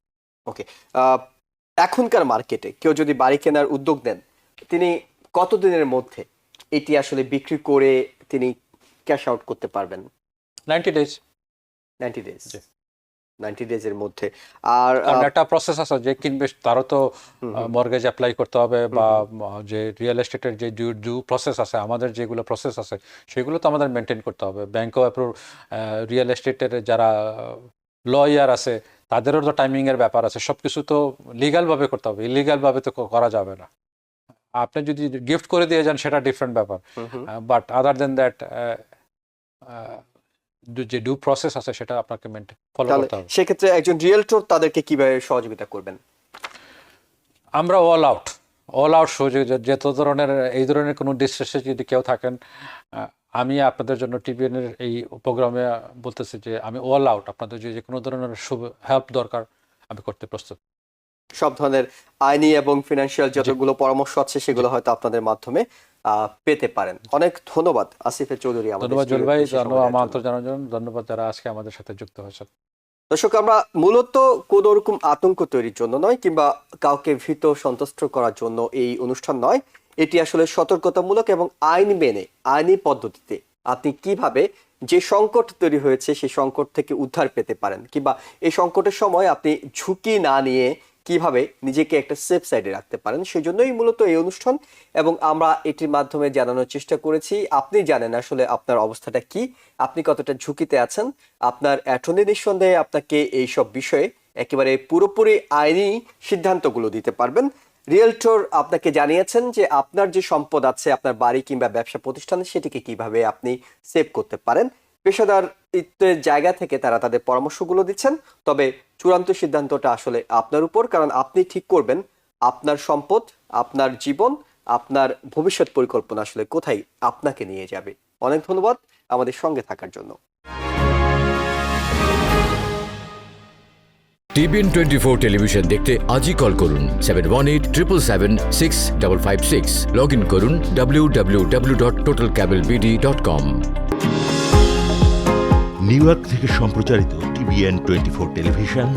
Speaker 1: Okay, এখনকার মার্কেটে কেউ যদি বাড়ি কেনার উদ্যোগ নেন, তিনি কতদিনের মধ্যে এটি আসলে বিক্রি করে তিনি ক্যাশ আউট করতে পারবেন?
Speaker 3: 90 ডেজ।
Speaker 1: 90 ডেজ, 90 ডেজের মধ্যে। আর
Speaker 3: একটা প্রসেস আছে, যে কিনবে তারও তো মর্গেজ অ্যাপ্লাই করতে হবে, বা যে রিয়েল এস্টেটের যে ডিউ প্রসেস আছে, আমাদের যেগুলো প্রসেস আছে সেগুলো তো আমাদের মেনটেন করতে হবে। ব্যাংকও অ্যাপ্রুভ, রিয়েল এস্টেটের যারা লয়ার আছে তাদেরও তো টাইমিং এর ব্যাপার আছে, সবকিছু তো লিগাল ভাবে করতে হবে, ইলিগাল ভাবে তো করা যাবে না। আপনি যদি গিফট করে দিয়ে যান সেটা ডিফারেন্ট ব্যাপার, বাট আদার দেন দ্যাট যে ডিউ প্রসেস আছে সেটা আপনাকে ফলো করতে হবে।
Speaker 1: সেক্ষেত্রে একজন রিয়েলটর তাদেরকে কিভাবে সহযোগিতা করবেন?
Speaker 3: আমরা অল আউট সহযোগিতা, এই ধরনের কোনো ডিস্ট্রেসে যদি কেউ থাকেন, আমি আপনাদের জন্য টিভিএন এর এই প্রোগ্রামে বলতেছি যে আমি অল আউট, আপনাদের যে কোনো ধরনের হেল্প দরকার আমি করতে প্রস্তুত।
Speaker 1: সব ধরনের আইনি এবং ফিনান্সিয়াল যতগুলো পরামর্শ আছে সেগুলো হয়তো আপনাদের মাধ্যমে পেতে পারেন। অনেক ধন্যবাদ আসিফ চৌধুরী।
Speaker 3: ধন্যবাদ জুয়েল ভাই, ধন্যবাদ আমন্ত্রণ জানানোর জন্য, ধন্যবাদ যারা আজকে আমাদের সাথে যুক্ত হয়েছেন।
Speaker 1: দর্শক, আমরা মূলত কোন রকম আতঙ্ক তৈরির জন্য নয় কিংবা কাউকে ভীত সন্ত্রস্ত করার জন্য এই অনুষ্ঠান নয়। এটি আসলে সতর্কতামূলক এবং আইন মেনে আইনি পদ্ধতিতে আপনি কিভাবে যে সংকট তৈরি হয়েছে সেই সংকট থেকে উদ্ধার পেতে পারেন, কিংবা এই সংকটের সময় আপনি ঝুঁকি না নিয়ে কিভাবে নিজেকে একটা সেফ সাইডে রাখতে পারেন, সেই জন্যই মূলত এই অনুষ্ঠান। এবং আমরা এটির মাধ্যমে জানানোর চেষ্টা করেছি আপনি জানেন আসলে আপনার অবস্থাটা কি, আপনি কতটা ঝুঁকিতে আছেন। আপনার অ্যাটর্নি নিঃসন্দেহে আপনাকে এইসব বিষয়ে একেবারে পুরোপুরি আইনি সিদ্ধান্তগুলো দিতে পারবেন। রিয়েলটর আপনাকে জানিয়েছেন যে আপনার যে সম্পদ আছে, আপনার বাড়ি কিংবা ব্যবসা প্রতিষ্ঠান, সেটিকে কিভাবে আপনি সেভ করতে পারেন। পেশাদার জায়গা থেকে তারা তাদের পরামর্শগুলো দিচ্ছেন, তবে চূড়ান্ত সিদ্ধান্তটা আসলে আপনার উপর, কারণ আপনি ঠিক করবেন আপনার সম্পদ, আপনার জীবন, আপনার ভবিষ্যৎ পরিকল্পনা আসলে কোথায় আপনাকে নিয়ে যাবে। অনেক ধন্যবাদ আমাদের সঙ্গে থাকার জন্য।
Speaker 4: TBN 24 টেলিভিশন দেখতে আজই কল করুন 7187776556। লগ ইন করুন www.totalcablebd.com।
Speaker 5: নিউ ইয়র্ক থেকে সম্প্রচারিত TBN 24 টেলিভিশন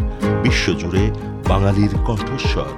Speaker 5: বিশ্বজুড়ে বাঙালির কণ্ঠস্বর।